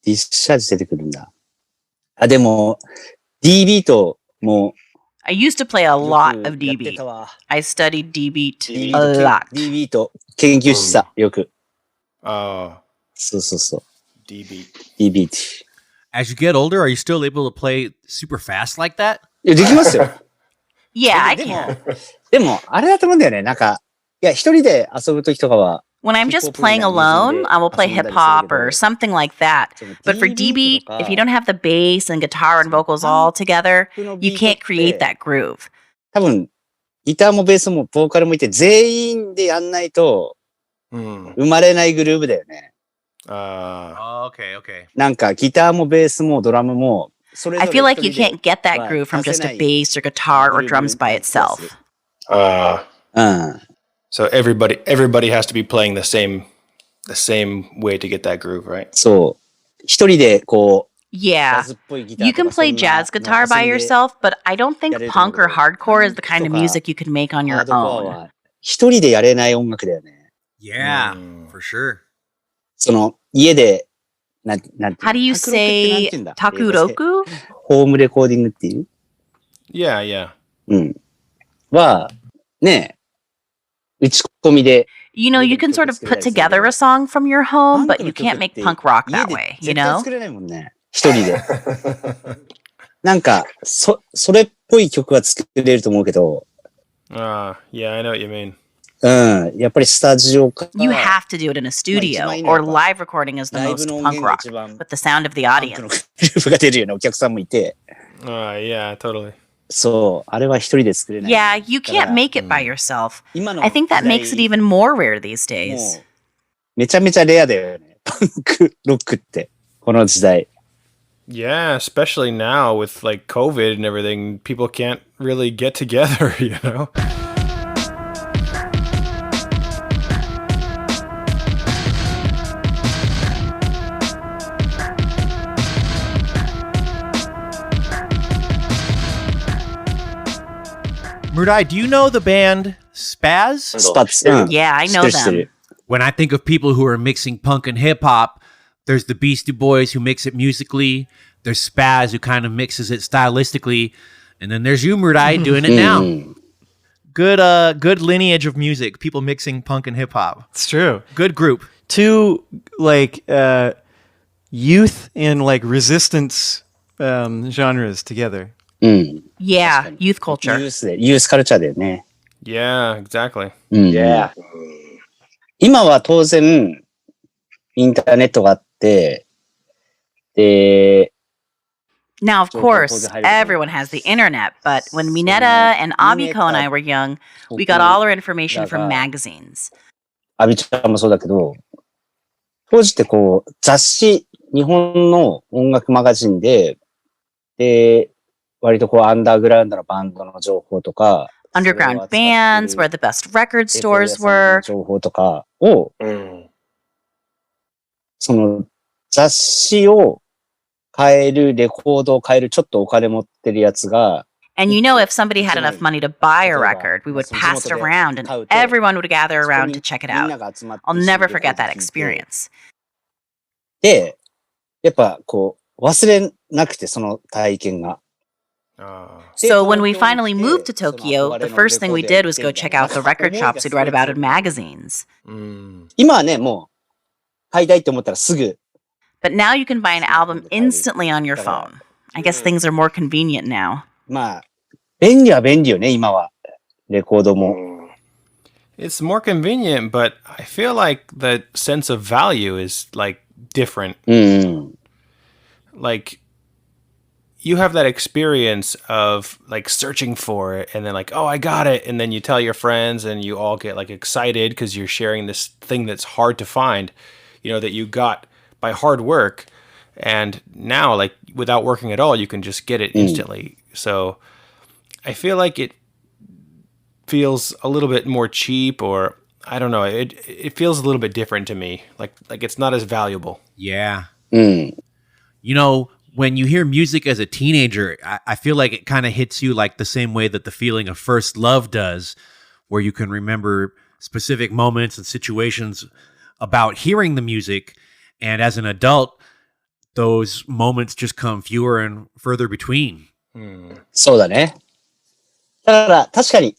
D: ディスチャージ出てくるんだ。あ、でも、D ビートも
E: I used to play a lot of
D: やって
E: D-beat.
D: たわ。
E: I studied D-beat
D: D
E: a lot.
D: ビート研究してた、よく。
A: Oh,
D: そうそうそう。
A: D-beat.
D: D ビート。
C: As you get older, are you still able to play super fast like that?
D: いや、できますよ。
E: Yeah, I
D: でも
E: can.
D: でも、あれだと思うんだよね。なんか、いや、一人で遊ぶときとかは、
E: When I'm just playing alone, I will play hip hop or something like that. But for D-beat, if you don't have the bass and guitar and vocals all together, you can't create that groove.
D: 多分、ギターもベースもボーカルもいて、全員でやんないと、生まれないグルーヴだよね。
C: Okay, okay.
D: なんか、ギターもベースもドラムも、それぞ
E: I
D: れ
E: feel like you
D: 一人で
E: can't get that groove from just a bass or guitar or drums by itself.
D: うん。
A: So everybody has to be playing the same way to get that groove, right?
D: そう。一人で、こう、ジ
E: Yeah.
D: ャズっぽいギター
E: You
D: と
E: can
D: かそん
E: play
D: な
E: jazz guitar
D: 遊
E: by
D: びで
E: yourself, but I don't think
D: やれる
E: punk or
D: けど
E: hardcore is the kind of
D: とか
E: music you can make on
D: ハ
E: your
D: ードコア
E: own.
D: は、一人でやれない音楽だよね。
C: Yeah, for sure.
D: その、家で、なんていうの
E: How do you
D: 卓録ってなんて
E: say
D: 言うんだ英語で
E: takuroku?
D: ホームレコーディングっていう
A: Yeah, yeah.
D: うん。は、ね打ち込みで。
E: You know, you can sort of put together a song from your home, but you can't make punk rock
D: 家
E: that
D: で
E: way,
D: 絶
E: you
D: 対
E: know?
D: 作れないもんね。一人で。なんか、それっぽい曲は作れると思うけど、
A: Yeah, I know what you mean.
D: うん。やっぱりスタジオか。
E: You have to do it in a studio, or live recording is the
D: ライブ
E: most
D: の音
E: punk
D: 源が
E: rock,
D: 一番
E: with the sound of the
D: パンクの
E: audience.
D: グループが出るようなお客さんもいて、
A: Yeah, totally.
D: そう。あれは一人で作れない。
E: Yeah, you
D: だから
E: can't make it by yourself.
D: 今の
E: I think that makes it
D: 時代
E: even more rare these
D: も
E: days.
D: うめちゃめちゃレアだよね。パンク、ロックって。この時代。
A: Yeah, especially now with like COVID and everything, people can't really get together, you know?
C: Murai, do you know the band Spaz?
D: スパッツ。うん。
E: Yeah, I
D: 知っ
E: know
D: てる知って
E: them.
D: る。
C: When I think of people who are mixing punk and hip hop, there's the Beastie Boys who mix it musically. There's Spaz who kind of mixes it stylistically, and then there's you, Murai, doing it now. Good lineage of music. People mixing punk and hip hop.
B: It's true.
C: Good group.
B: Two like youth and like resistance genres together.
D: うん。
E: Yeah, youth
D: ユ
E: culture.
D: ースで、ユースカルチャーだよね。
A: Yeah, exactly.
D: うん。今は当然、インターネットがあって、で、
E: Now, of course, everyone has the internet, but when Mineta and Abiko and I were young, we got all our information from magazines.
D: アビちゃんもそうだけど、当時ってこう、雑誌、日本の音楽マガジンで、割とこう、アンダーグラウンドのバンドの情報とか、
E: Underground bands, where the best record stores were.
D: 情報とかを、その雑誌を買える、レコードを買える、ちょっとお金持ってるやつが、
E: And you know, if somebody had enough money to buy a record, we would pass it around and everyone would gather around to check it out. I'll never forget that experience.
D: で、やっぱこう、忘れなくて、その体験が。
E: So when we finally moved to Tokyo, the first thing we did was go check out the record shops we'd read about in magazines.
D: 今はね、もう、買いたいって思ったらすぐ。
E: But now you can buy an album instantly on your phone. I guess things are more convenient now.
D: まあ、便利は便利よね、今は。レコードも。
A: It's more convenient, but I feel like the sense of value is like different. Like, you have that experience of like searching for it and then like, oh, I got it. And then you tell your friends and you all get like excited because you're sharing this thing that's hard to find, you know, that you got by hard work. And now, like, without working at all, you can just get it instantly. So I feel like it feels a little bit more cheap, or I don't know. It feels a little bit different to me. Like it's not as valuable.
C: Yeah. You know, when you hear music as a teenager, I feel like it kind of hits you like the same way that the feeling of first love does, where you can remember specific moments and situations about hearing the music. And as an adult, those moments just come fewer and further between.
D: そうだね。だから、確かに、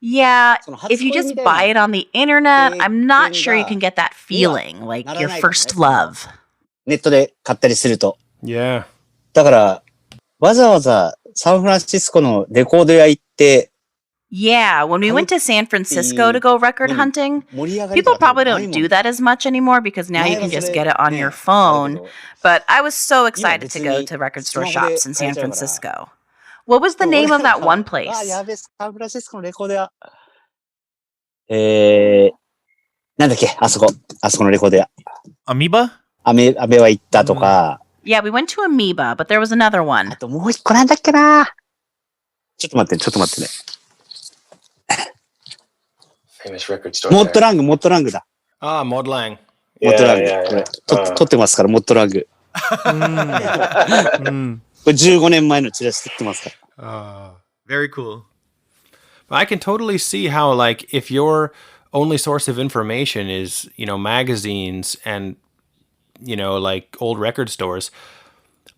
E: Yeah, if you just buy it on the internet, I'm not sure you can get that feeling, like your first love.
D: ネットで買ったりすると。
A: Yeah.
D: だから、わざわざサンフランシスコのレコード屋行って、
E: Yeah, when we went to San Francisco to go record hunting, people probably don't do that as much anymore because now you can just get it on your phone. But I was so excited to go to record store shops in San Francisco. What was the name of that one place?
D: やべえ、サンフランシスコのレコード屋。なんだっけ、あそこのレコード屋。
C: Amoeba?
D: アメは行ったとか。
E: Yeah, we went to Amoeba, but there was another one.
D: あともう一個なんだっけな。ちょっと待ってね。
H: Famous record store.
D: モットラングだ。
A: Ah, Modlang.
D: モットラング。これ撮ってますから、モットラング。これ15年前のチラシ撮ってますから。
C: Very cool.
A: I can totally see how, like, if your only source of information is, you know, magazines and, you know, like old record stores,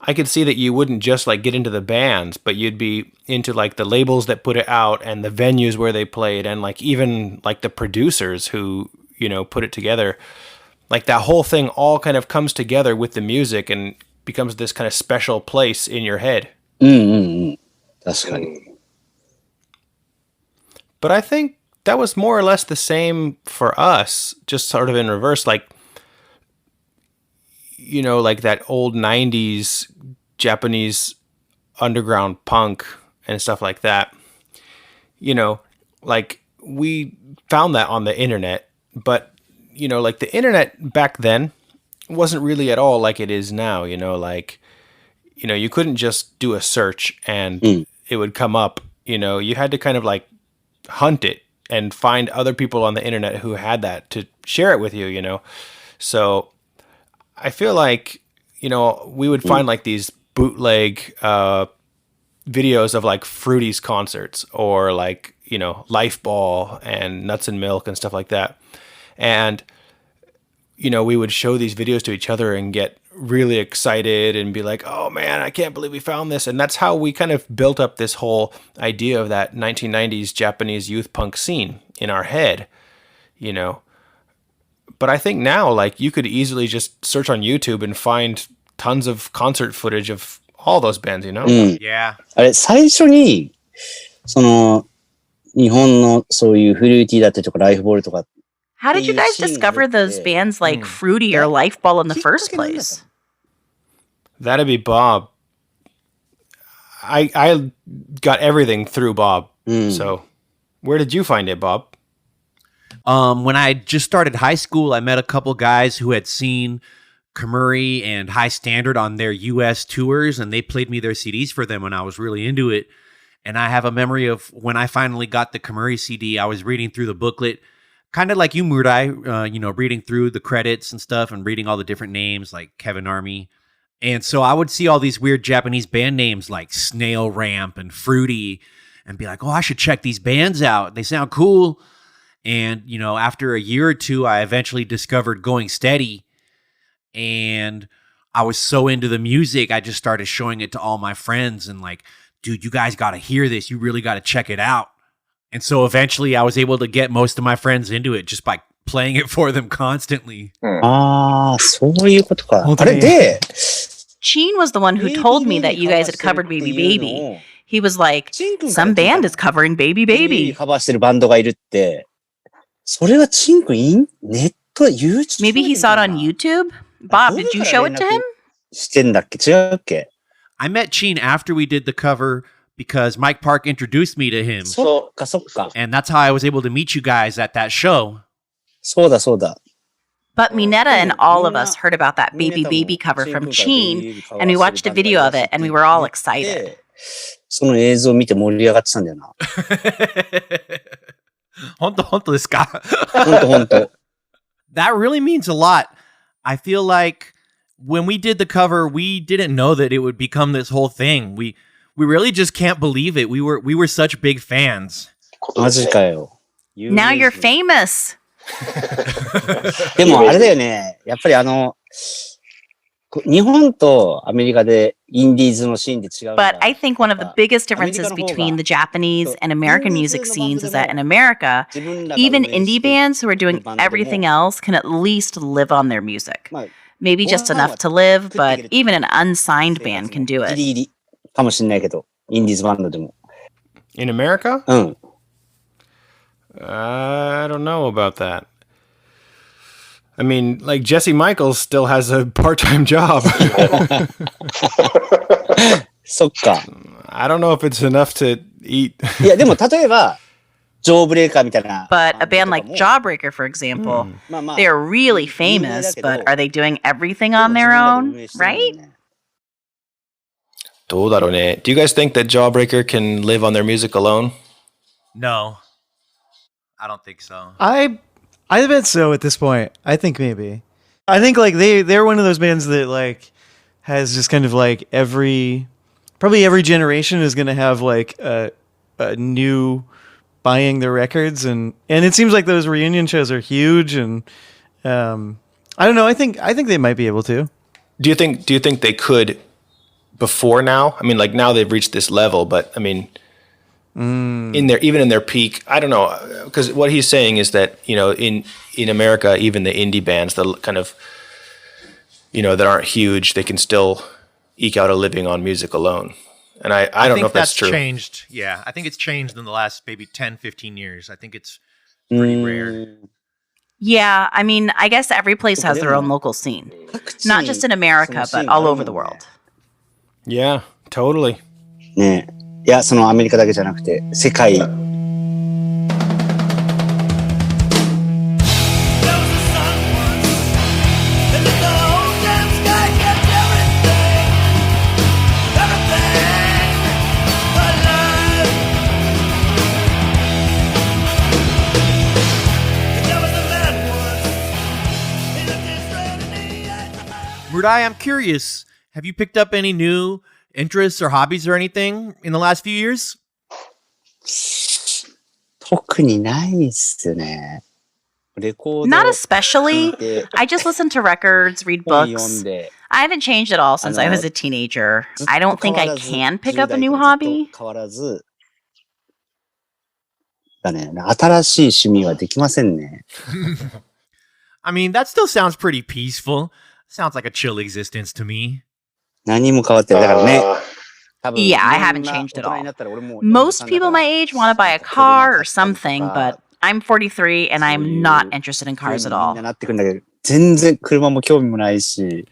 A: I could see that you wouldn't just like get into the bands, but you'd be into like the labels that put it out and the venues where they played and like even like the producers who, you know, put it together. Like that whole thing all kind of comes together with the music and becomes this kind of special place in your head.
D: 確かに。
A: But I think that was more or less the same for us, just sort of in reverse. Like, you know, like that old 90s Japanese underground punk and stuff like that. You know, like we found that on the internet, but, you know, like the internet back then wasn't really at all like it is now, you know, like, you know, you couldn't just do a search and it would come up, you know, you had to kind of like hunt it and find other people on the internet who had that to share it with you, you know. So I feel like, you know, we would find like these bootleg videos of like Fruity's concerts or like, you know, Life Ball and Nuts and Milk and stuff like that. And, you know, we would show these videos to each other and get really excited and be like, oh man, I can't believe we found this. And that's how we kind of built up this whole idea of that 1990s Japanese youth punk scene in our head, you know. But I think now, like, you could easily just search on YouTube and find tons of concert footage of all those bands, you know?
C: Yeah.
D: あれ、最初に、その、日本のそういうフルーティーだったりとか、ライフボールとか。
E: How did you guys discover those bands like Fruity or Life Ball in the first place?
A: That'd be Bob. I got everything through Bob. So where did you find it, Bob?
C: When I just started high school, I met a couple guys who had seen Kamuri and High Standard on their US tours, and they played me their CDs for them when I was really into it. And I have a memory of when I finally got the Kamuri CD, I was reading through the booklet, kind of like you, Murai, reading through the credits and stuff and reading all the different names like Kevin Army. And so I would see all these weird Japanese band names like Snail Ramp and Fruity and be like, oh, I should check these bands out. They sound cool. And, after a year or two, I eventually discovered Going Steady. And I was so into the music, I just started showing it to all my friends and like, dude, you guys got to hear this. You really got to check it out. And so eventually I was able to get most of my friends into it just by playing it for them constantly.
D: そういうことか。あれで、
E: Sheen was the one who told me that you guys had covered Baby Baby. He was like, some band is covering Baby Baby.
D: カバーしてるバンドがいるって、それはチン君ネット、YouTube?
E: Maybe he saw it on YouTube? Bob, did you show it to him?
D: してんだっけ違うっけ
C: I met Sheen after we did the cover because Mike Park introduced me to him.
D: そっかそっか。
C: And that's how I was able to meet you guys at that show.
D: そうだそうだ。
E: But Mineta and all of us heard about that Baby Baby cover from Sheen, and we watched a video of it, and we were all excited.
D: その映像を見て盛り上がってたんだよな。
C: 本当ですか？
D: 本当。
C: That really means a lot. I feel like when we did the cover, we didn't know that it would become this whole thing. We really just can't believe it. We were such big fans.
D: マジかよ。
E: Now you're famous.
D: でもあれだよね。やっぱり日本とアメリカでインディーズのシーンで違うのが。
E: But I think one of the biggest differences between the Japanese and American music scenes is that in America, even indie bands who are doing everything else can at least live on their music. Maybe just enough to live, but even an unsigned band can do
D: ギ
E: it.
D: リギリかもしれないけど、インディーズバンドでも。
A: In America?
D: うん。
A: I don't know about that. I mean, like Jesse Michaels still has a part-time job.
D: そっか。
A: I don't know if it's enough to eat.
D: いや、でも例えば、ジョーブレーカーみたいな。
E: But a band like Jawbreaker, for example,
D: まあまあ
E: they're really famous, but are they doing everything on their own, right?
A: どうだろうね. Do you guys think that Jawbreaker can live on their music alone?
C: No, I don't think so.
B: I bet so at this point. I think maybe. I think like they're one of those bands that like has just kind of like probably every generation is going to have like a new buying their records and it seems like those reunion shows are huge and I don't know. I think they might be able to.
A: Do you think they could before now? I mean, like now they've reached this level, but I mean, even in their peak, I don't know, because what he's saying is that in America, even the indie bands, the kind of that aren't huge, they can still eke out a living on music alone. And I don't know if that's true.
C: Changed. Yeah, I think it's changed in the last maybe 10, 15 years. I think it's pretty rare.
E: Yeah, I mean, I guess every place has their own local scene. Not just in America, but all over the world.
A: Yeah, totally.
D: ねえ。いや、そのアメリカだけじゃなくて、世界。
C: Murai, I'm curious. Have you picked up any new interests or hobbies or anything in the last few years?
D: 特にないっすね。レコード
E: Not especially. I just listen to records, read
D: 本読
E: books.
D: んで
E: I haven't changed at all since I was a teenager. I don't think I can pick up a new
D: 10
E: hobby.
D: 変わらずだね。新しい趣味はできませんね。
C: I mean, that still sounds pretty peaceful. Sounds like a chill existence to me.
D: 何も変わってない。だからね。
E: Yeah, I haven't changed at all. Most people my age want to buy a car or something, but I'm 43 and I'm not interested in cars at all.
D: なってくるんだけど、全然車も興味もないし、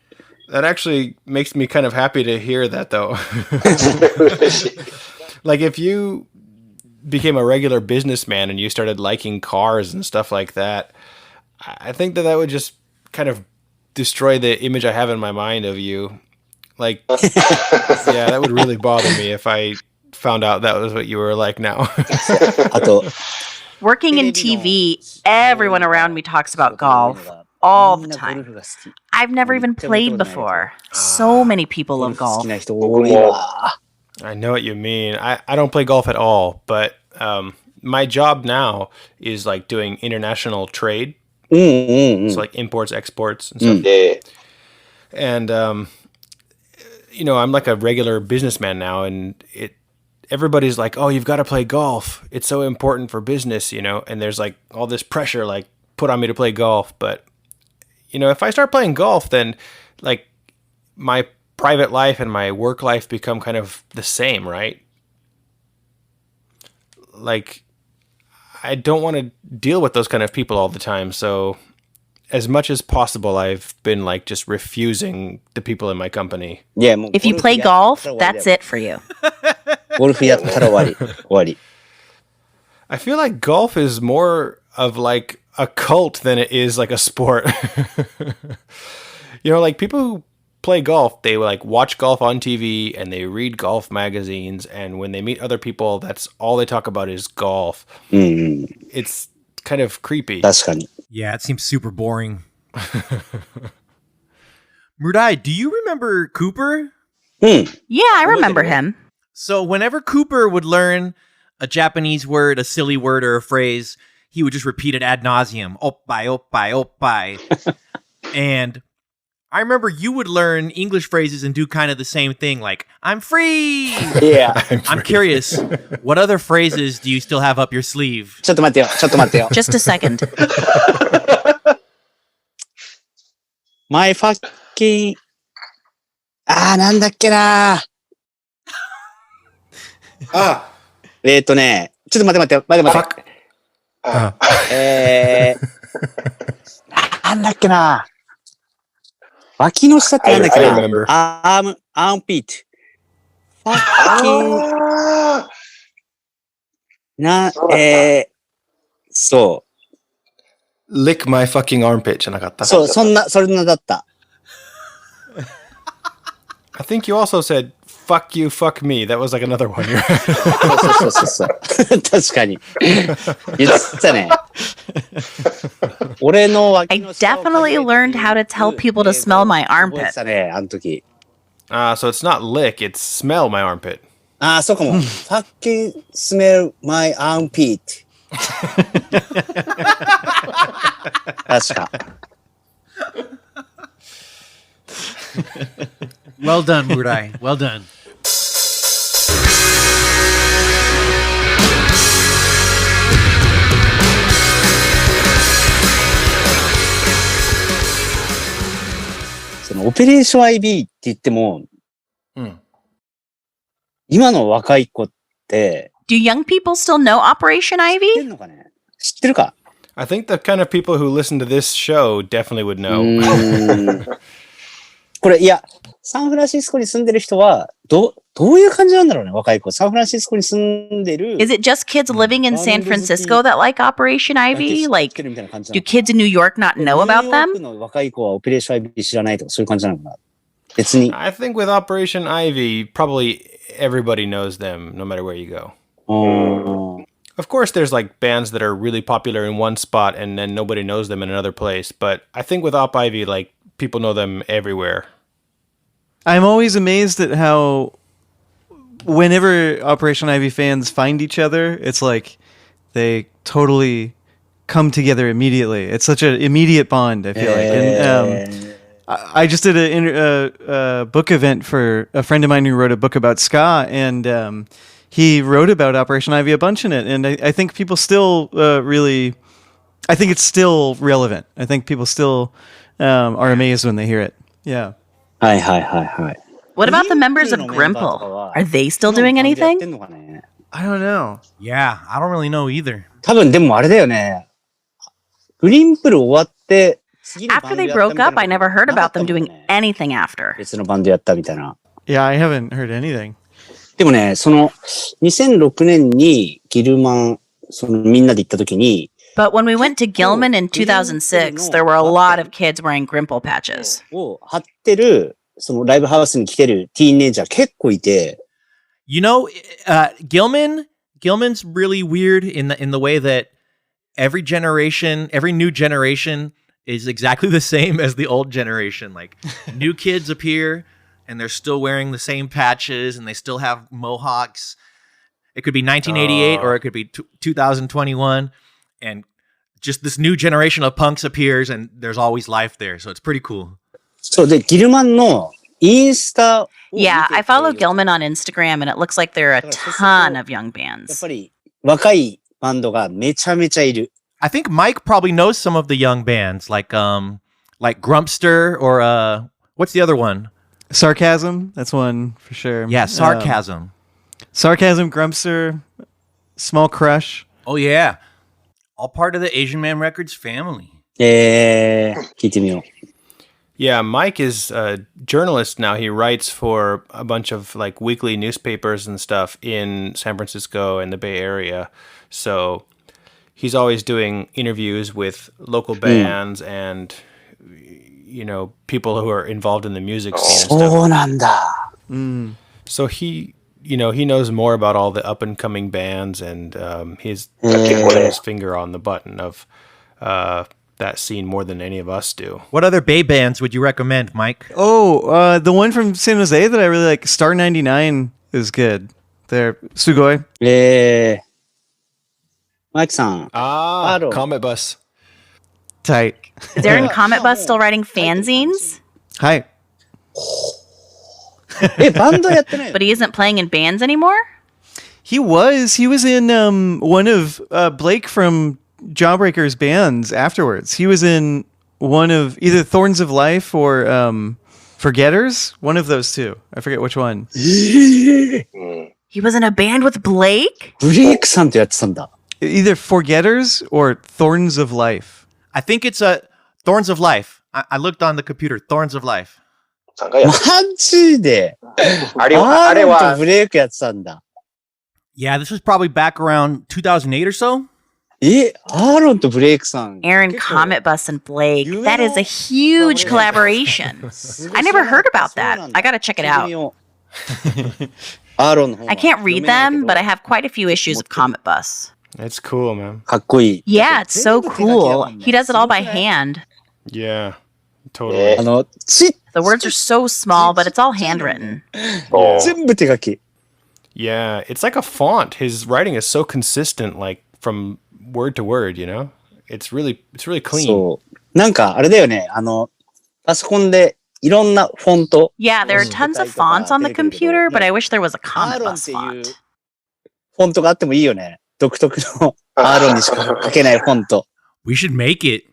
A: That actually makes me kind of happy to hear that, though. Like, if you became a regular businessman and you started liking cars and stuff like that, I think that would just kind of destroy the image I have in my mind of you. Like, yeah, that would really bother me if I found out that was what you were like now.
D: あと、
E: Working in TV, everyone around me talks about golf all the time. I've never even played before. So many people love
D: 好
E: golf.
D: きな人多いわ。
A: I know what you mean. I don't play golf at all, but my job now is like doing international trade.
D: うんうんうん。
A: So like imports, exports, and stuff.
H: で、
A: And you know, I'm like a regular businessman now, and everybody's like, "Oh, you've got to play golf. It's so important for business," you know. And there's like all this pressure like put on me to play golf, but you know, if I start playing golf, then like my private life and my work life become kind of the same, right? Like, I don't want to deal with those kind of people all the time. So as much as possible, I've been like just refusing the people in my company.
D: いや、もう
E: If you play golf, that's it for you.
D: ゴルフやったら終わり。終わり。
A: I feel like golf is more of like a cult than it is like a sport. You know, like people who play golf, they like watch golf on TV and they read golf magazines, and when they meet other people, that's all they talk about is golf.
D: うんうん。
A: It's kind of creepy.
D: 確かに。
C: Yeah, it seems super boring. Murai, do you remember Cooper?
D: うん。
E: Yeah, I remember him.
C: So whenever Cooper would learn a Japanese word, a silly word, or a phrase, he would just repeat it ad nauseum. Oppai, oppai, oppai. And I remember you would learn English phrases and do kind of the same thing, like, I'm free!
D: Yeah.
C: I'm curious, what other phrases do you still have up your sleeve?
D: ちょっと待ってよ。ちょっと待ってよ。
E: Just a second.
D: My fucking... なんだっけな。
H: あ、
D: ちょっと待って。なんだっけな。脇の下ってなんだっけ
A: I
D: な。
A: remember.
D: アームピート。fucking...
H: あ
D: そ
A: Lick my fucking armpit じゃなかった。
D: う。そう、それのだった。
A: I think you also said, fuck you, fuck me. That was like another one.
D: そう。確かに。言ってたね。俺の
E: I
D: 脇の下を数え
E: definitely
D: て
E: learned how to tell people to smell my
D: 覚えて
E: armpit.
D: たね、あの時。
A: So it's not lick, it's smell my armpit.
D: そうかも。fucking smell my armpit. 確か。
C: Well done, Murai. Well done.
D: そのオペレーション IB って言っても、
A: うん
D: 今の若い子って
E: Do young people still know Operation
D: 知って
E: Ivy?
D: るのかね？知ってるか？
A: I think the kind of people who listen to this show definitely would know.
D: これ、いや、サンフランシスコに住んでる人は、どういう感じなんだろうね、若い子。サンフランシスコに住んでる。
E: Is it just kids living in San Francisco that like Operation Ivy? Like, do kids in New York not know about
D: ニューヨーク
E: them?
D: の若い子はオペレーション IB 知らないとかそういう感じなのかな。別に。
A: I think with Operation Ivy, probably everybody knows them, no matter where you go. Of course, there's like bands that are really popular in one spot and then nobody knows them in another place. But I think with Op Ivy, like people know them everywhere.
B: I'm always amazed at how whenever Operation Ivy fans find each other, it's like they totally come together immediately. It's such an immediate bond, I feel like. And I just did a book event for a friend of mine who wrote a book about ska, and he wrote about Operation Ivy a bunch in it. And I think people still I think it's still relevant. I think people still are amazed when they hear it. Yeah.
D: はいはいはいはい。
E: What about the members of Grimple? Are they still doing
D: やって
E: anything?
D: んのかね？
B: I don't know.
C: Yeah, I don't really know either.
D: 多分でもあれだよね。グリンプル終わって、
E: After they broke up, I never heard about them doing anything after.
D: 別のバンドやったみたいな。
B: Yeah, I haven't heard anything.
D: でもね、その2006年にギルマン、そのみんなで行った時に、
E: But when we went to Gilman in 2006, there were a lot of kids wearing grimple patches.
D: を貼ってる、そのライブハウスに来てるティーンエイジャー結構いて。
C: You know, Gilman's really weird in the way that every new generation is exactly the same as the old generation. Like new kids appear and they're still wearing the same patches and they still have mohawks. It could be 1988 or it could be 2021. And just this new generation of punks appears and there's always life there. So it's pretty cool.
D: そうで、ギルマンのインスタを見てて
E: Yeah, I follow Gilman on Instagram, and it looks like there are a ton of young
D: やっ
E: bands.
D: ぱり若いバンドがめちゃめちゃいる。
C: I think Mike probably knows some of the young bands like Grumpster or what's the other one?
B: Sarcasm, that's one for sure.
C: Yeah, Sarcasm.
B: Sarcasm, Grumpster, Small Crush.
C: Oh yeah. All part of the Asian Man Records family.
D: 聞いてみよう。
A: Yeah, Mike is a journalist now. He writes for a bunch of like weekly newspapers and stuff in San Francisco and the Bay Area. So he's always doing interviews with local bands and, you know, people who are involved in the music scene and
D: そ
A: stuff.
D: うなんだ。
A: So he knows more about all the up and coming bands, and he's got his finger on the button of that scene more than any of us do.
C: What other Bay bands would you recommend, Mike?
B: Oh, the one from San Jose that I really like, Star 99 is good. They're Sugoi.
D: マイクさん。 Aro.
A: Comet Bus.
B: Tight.
E: Is Aaron Comet Bus still writing fanzines?
B: Hi.
D: バンドやってないの
E: But he isn't playing in bands anymore?
B: He was in one of Blake from Jawbreaker's bands afterwards. He was in one of either Thorns of Life or Forgetters. One of those two. I forget which one.
E: He was in a band with Blake?
D: ブレイクさんとやってたんだ。
B: Either Forgetters or Thorns of Life.
C: I think it's Thorns of Life. I looked on the computer. Thorns of Life.
D: マジで
H: あれ
D: ア
H: は、あれ
D: ーロンと
H: は、
D: ブレイクやってたんだ。
C: Yeah, this was probably back around 2008 or so.
D: アーロンとブレイクさん。
E: Aaron
D: 結構
E: Comet Bus and Blake. That is a huge collaboration. I never heard about that. I gotta check it
D: 聞いて
E: out.
D: みようアーロンの方は
E: I can't read
D: 読めないけ
E: them,
D: ど
E: but I have quite a few issues of Comet Bus.
A: It's cool, man.
D: かっこいい。
E: Yeah, it's so cool. He does it all by hand.
A: Yeah, totally.
D: ち
E: The words are so small, but it's all handwritten.
D: 全部手書き。
A: Yeah, it's like a font. His writing is so consistent, like from word to word. You know, it's really clean.
D: そう。なんかあれだよね。パソコンでいろんなフォント。
E: Yeah, there are tons of fonts on the computer, but I wish there was a
D: アー
E: Comet
D: ロンっ
E: Bus
D: ていう
E: font.
D: フォントがあってもいいよね。独特のアーロンにしか書けないフォント。
C: We should make it.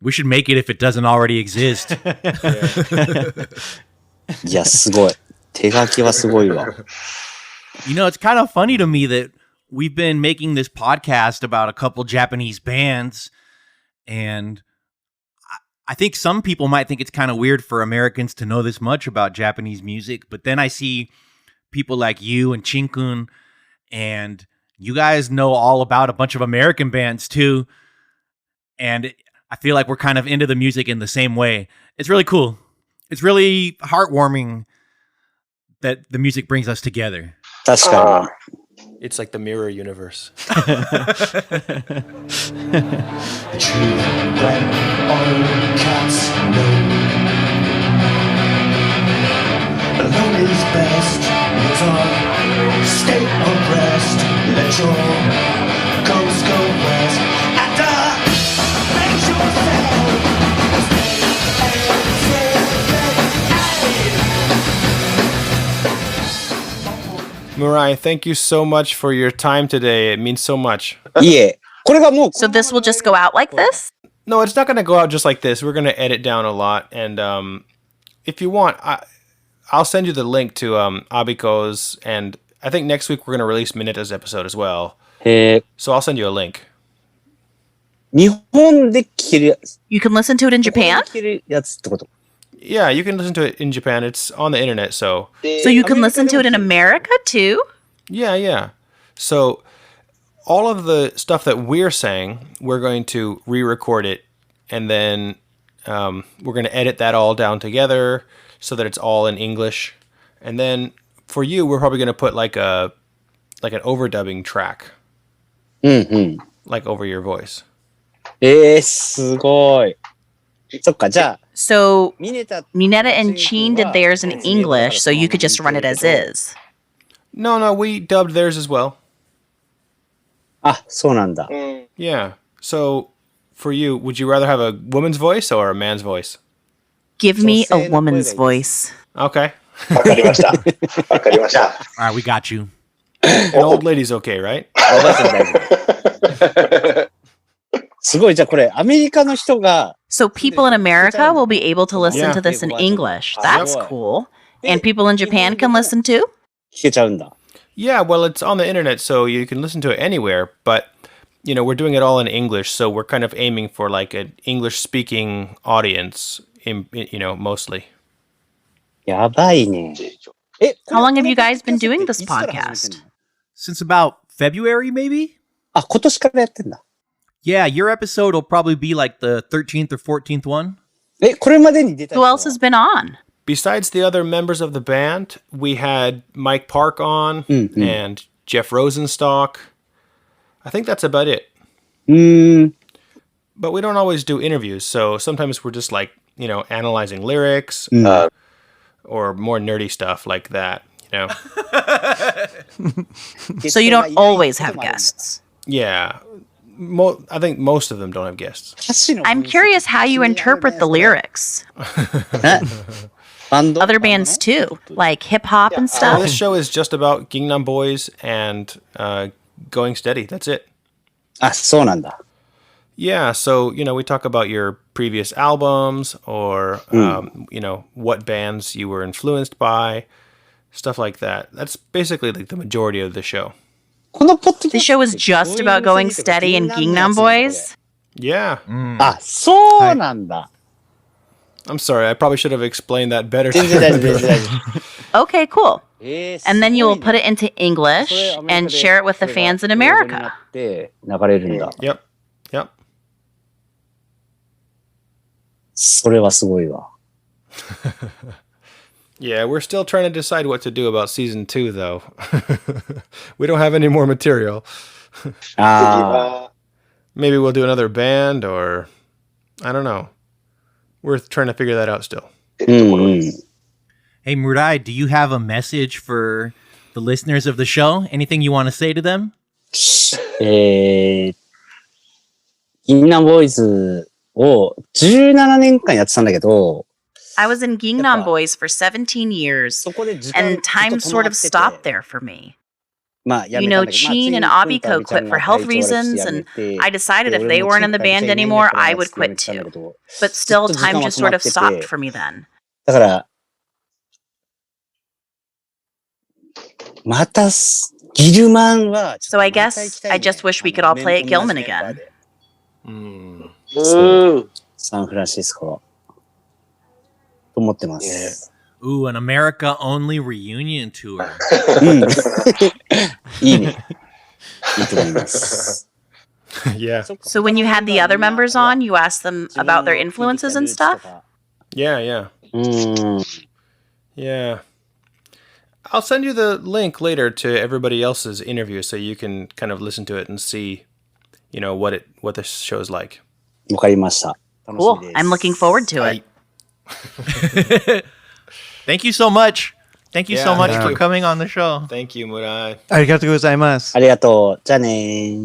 C: We should make it if it doesn't already exist.
D: いや、すごい。手書きはすごいわ。
C: You know, it's kind of funny to me that we've been making this podcast about a couple Japanese bands, and I think some people might think it's kind of weird for Americans to know this much about Japanese music, but then I see people like you and Chinkun, and you guys know all about a bunch of American bands too, and I feel like we're kind of into the music in the same way. It's really cool. It's really heartwarming that the music brings us together.
D: 確か
A: It's like the mirror universe.
G: Alone is best. It's a state of rest. Let your ghost go west. Make yourself.
A: Murai, thank you so much for your time today. It means so much.
D: に。いえ、これがもう、
E: So this will just go out like this?
A: No, it's not going to go out just like this. We're going to edit down a lot. And if you want, I'll send you the link to Abiko's. And I think next week we're going to release Mineta's episode as well. So I'll send you a link.
D: 日本で聞けるやつ。
E: You can listen to it in
D: ここで
E: Japan?
D: 聞けるやつってこと。
A: Yeah, you can listen to it in Japan. It's on the internet, so
D: で
E: So you can
D: アメリカ
E: listen
D: で
E: to
D: も
E: it in
D: 聞ける
E: America too?
A: yeah. So all of the stuff that we're saying, we're going to re-record it, and then we're going to edit that all down together so that it's all in English. And then for you, we're probably going to put like an overdubbing track,
D: うんうん。
A: like over your voice.
D: すごい。そっか、じゃあ、
E: So
D: ミネタ
E: Mineta and Chin did theirs in English, so you could just run it as is.
A: No, we dubbed theirs as well.
D: あ、そうなんだ。
A: Yeah. So for you, would you rather have a woman's voice or a man's voice?
E: Give me a
D: 女性の声がいいです。
E: woman's voice.
A: Okay.
H: わかりました。わかりました。
C: All right, we got you.
A: An old lady's okay, right?
D: 大丈夫大丈夫。すごい、じゃあこれ、アメリカの人が、
E: So people in America will be able to listen
A: Yeah.
E: to this in English.
D: Ah,
E: That's
D: boy.
E: cool. And people in Japan can listen too?
D: 聞けちゃうんだ。
A: Yeah, well, it's on the internet, so you can listen to it anywhere. But we're doing it all in English, so we're kind of aiming for like an English-speaking audience, mostly.
D: やばいね。
E: How long have you guys been doing this podcast?
C: Since about February, maybe?
D: あ、今年からやってんだ。
C: Yeah, your episode will probably be like the 13th or 14th one.
D: これまでに出た人
E: Who
D: は
E: else has been on?
A: Besides the other members of the band, we had Mike Park on and Jeff Rosenstock. I think that's about it.
D: うーん。
A: But we don't always do interviews, so sometimes we're just like, analyzing lyrics or more nerdy stuff like that,
E: So you don't always have guests.
A: Yeah. I think most of them don't have guests.
E: I'm curious how you interpret the lyrics.
D: バンド
E: Other bands too, like hip hop and
A: This
E: stuff.
A: show is just about Ging Nang Boyz and going steady. That's it.
D: あ、そうなんだ。
A: Yeah, so, we talk about your previous albums or, what bands you were influenced by, stuff like that. That's basically like the majority of the show.
D: このポッドキャ
E: The
D: スト
E: show is just about going steady and Ging Nang Boyz.
A: Yeah.
D: あ、そうなんだ。
A: I'm sorry. I probably should have explained that better.
D: 全然大丈夫、全然大丈夫。
E: Okay, cool. And then you will
D: すごい
E: put
D: ね
E: it into English
D: それアメリカ
E: and
D: で
E: share it with the
D: それが
E: fans in
D: 英語にな
E: America.
D: って流れるんだ。
A: Yep.
D: それはすごいわ。
A: Yeah, we're still trying to decide what to do about season 2, though. We don't have any more material.
D: あ
A: Maybe we'll do another band or I don't know. We're trying to figure that out still.
D: あ。うんうん。
C: Hey, Murai, do you have a message for the listeners of the show? Anything you want to say to them?
D: ギンナンボーイズを17年間やってたんだけど、
E: I was in Ging Nang Boyz for 17 years,
D: そこで時間
E: and time
D: ずっと止
E: sort
D: ま
E: of
D: ってて
E: stopped there for me.
D: まあ、や
E: You
D: めた
E: know,
D: んだけど、まあ
E: Chin and
D: ついに
E: Abiko
D: くんとアビちゃ
E: quit
D: ん
E: for
D: が
E: health
D: 体調悪くて
E: reasons,
D: やめ
E: and
D: て
E: I decided
D: で
E: if
D: 俺
E: they
D: も
E: weren't in the
D: チンタ
E: band
D: みたいに
E: anymore,
D: やめ
E: I
D: よう
E: would
D: かなっ
E: quit
D: て言ってたんだけ
E: too.
D: ど、
E: But
D: ずっ
E: still,
D: と時間
E: time
D: は
E: just
D: 止ま
E: sort
D: っ
E: of
D: て
E: stopped
D: て、
E: for me then.
D: だから、またギルマンは、
E: So I guess I just wish we could all play at Gilman again.
D: そうサンフランシスコ。と思ってます。
C: Ooh, an America only reunion tour.
D: いいね。いいと思います。
A: Yeah.
E: So when you had the other members on, you asked them about their influences and stuff?
A: Yeah.
D: うん。
A: Yeah. I'll send you the link later to everybody else's interview so you can kind of listen to it and see, what this show's like.
D: わかりました。楽し
E: Cool.
D: みです。
E: I'm looking forward to it.
C: Thank you so much. Thank you so
A: Yeah,
C: much
A: thank
C: for
A: you.
C: coming on the show.
A: Thank you, Murai.
B: ありがとうございます。
D: ありがとう。じゃあねー。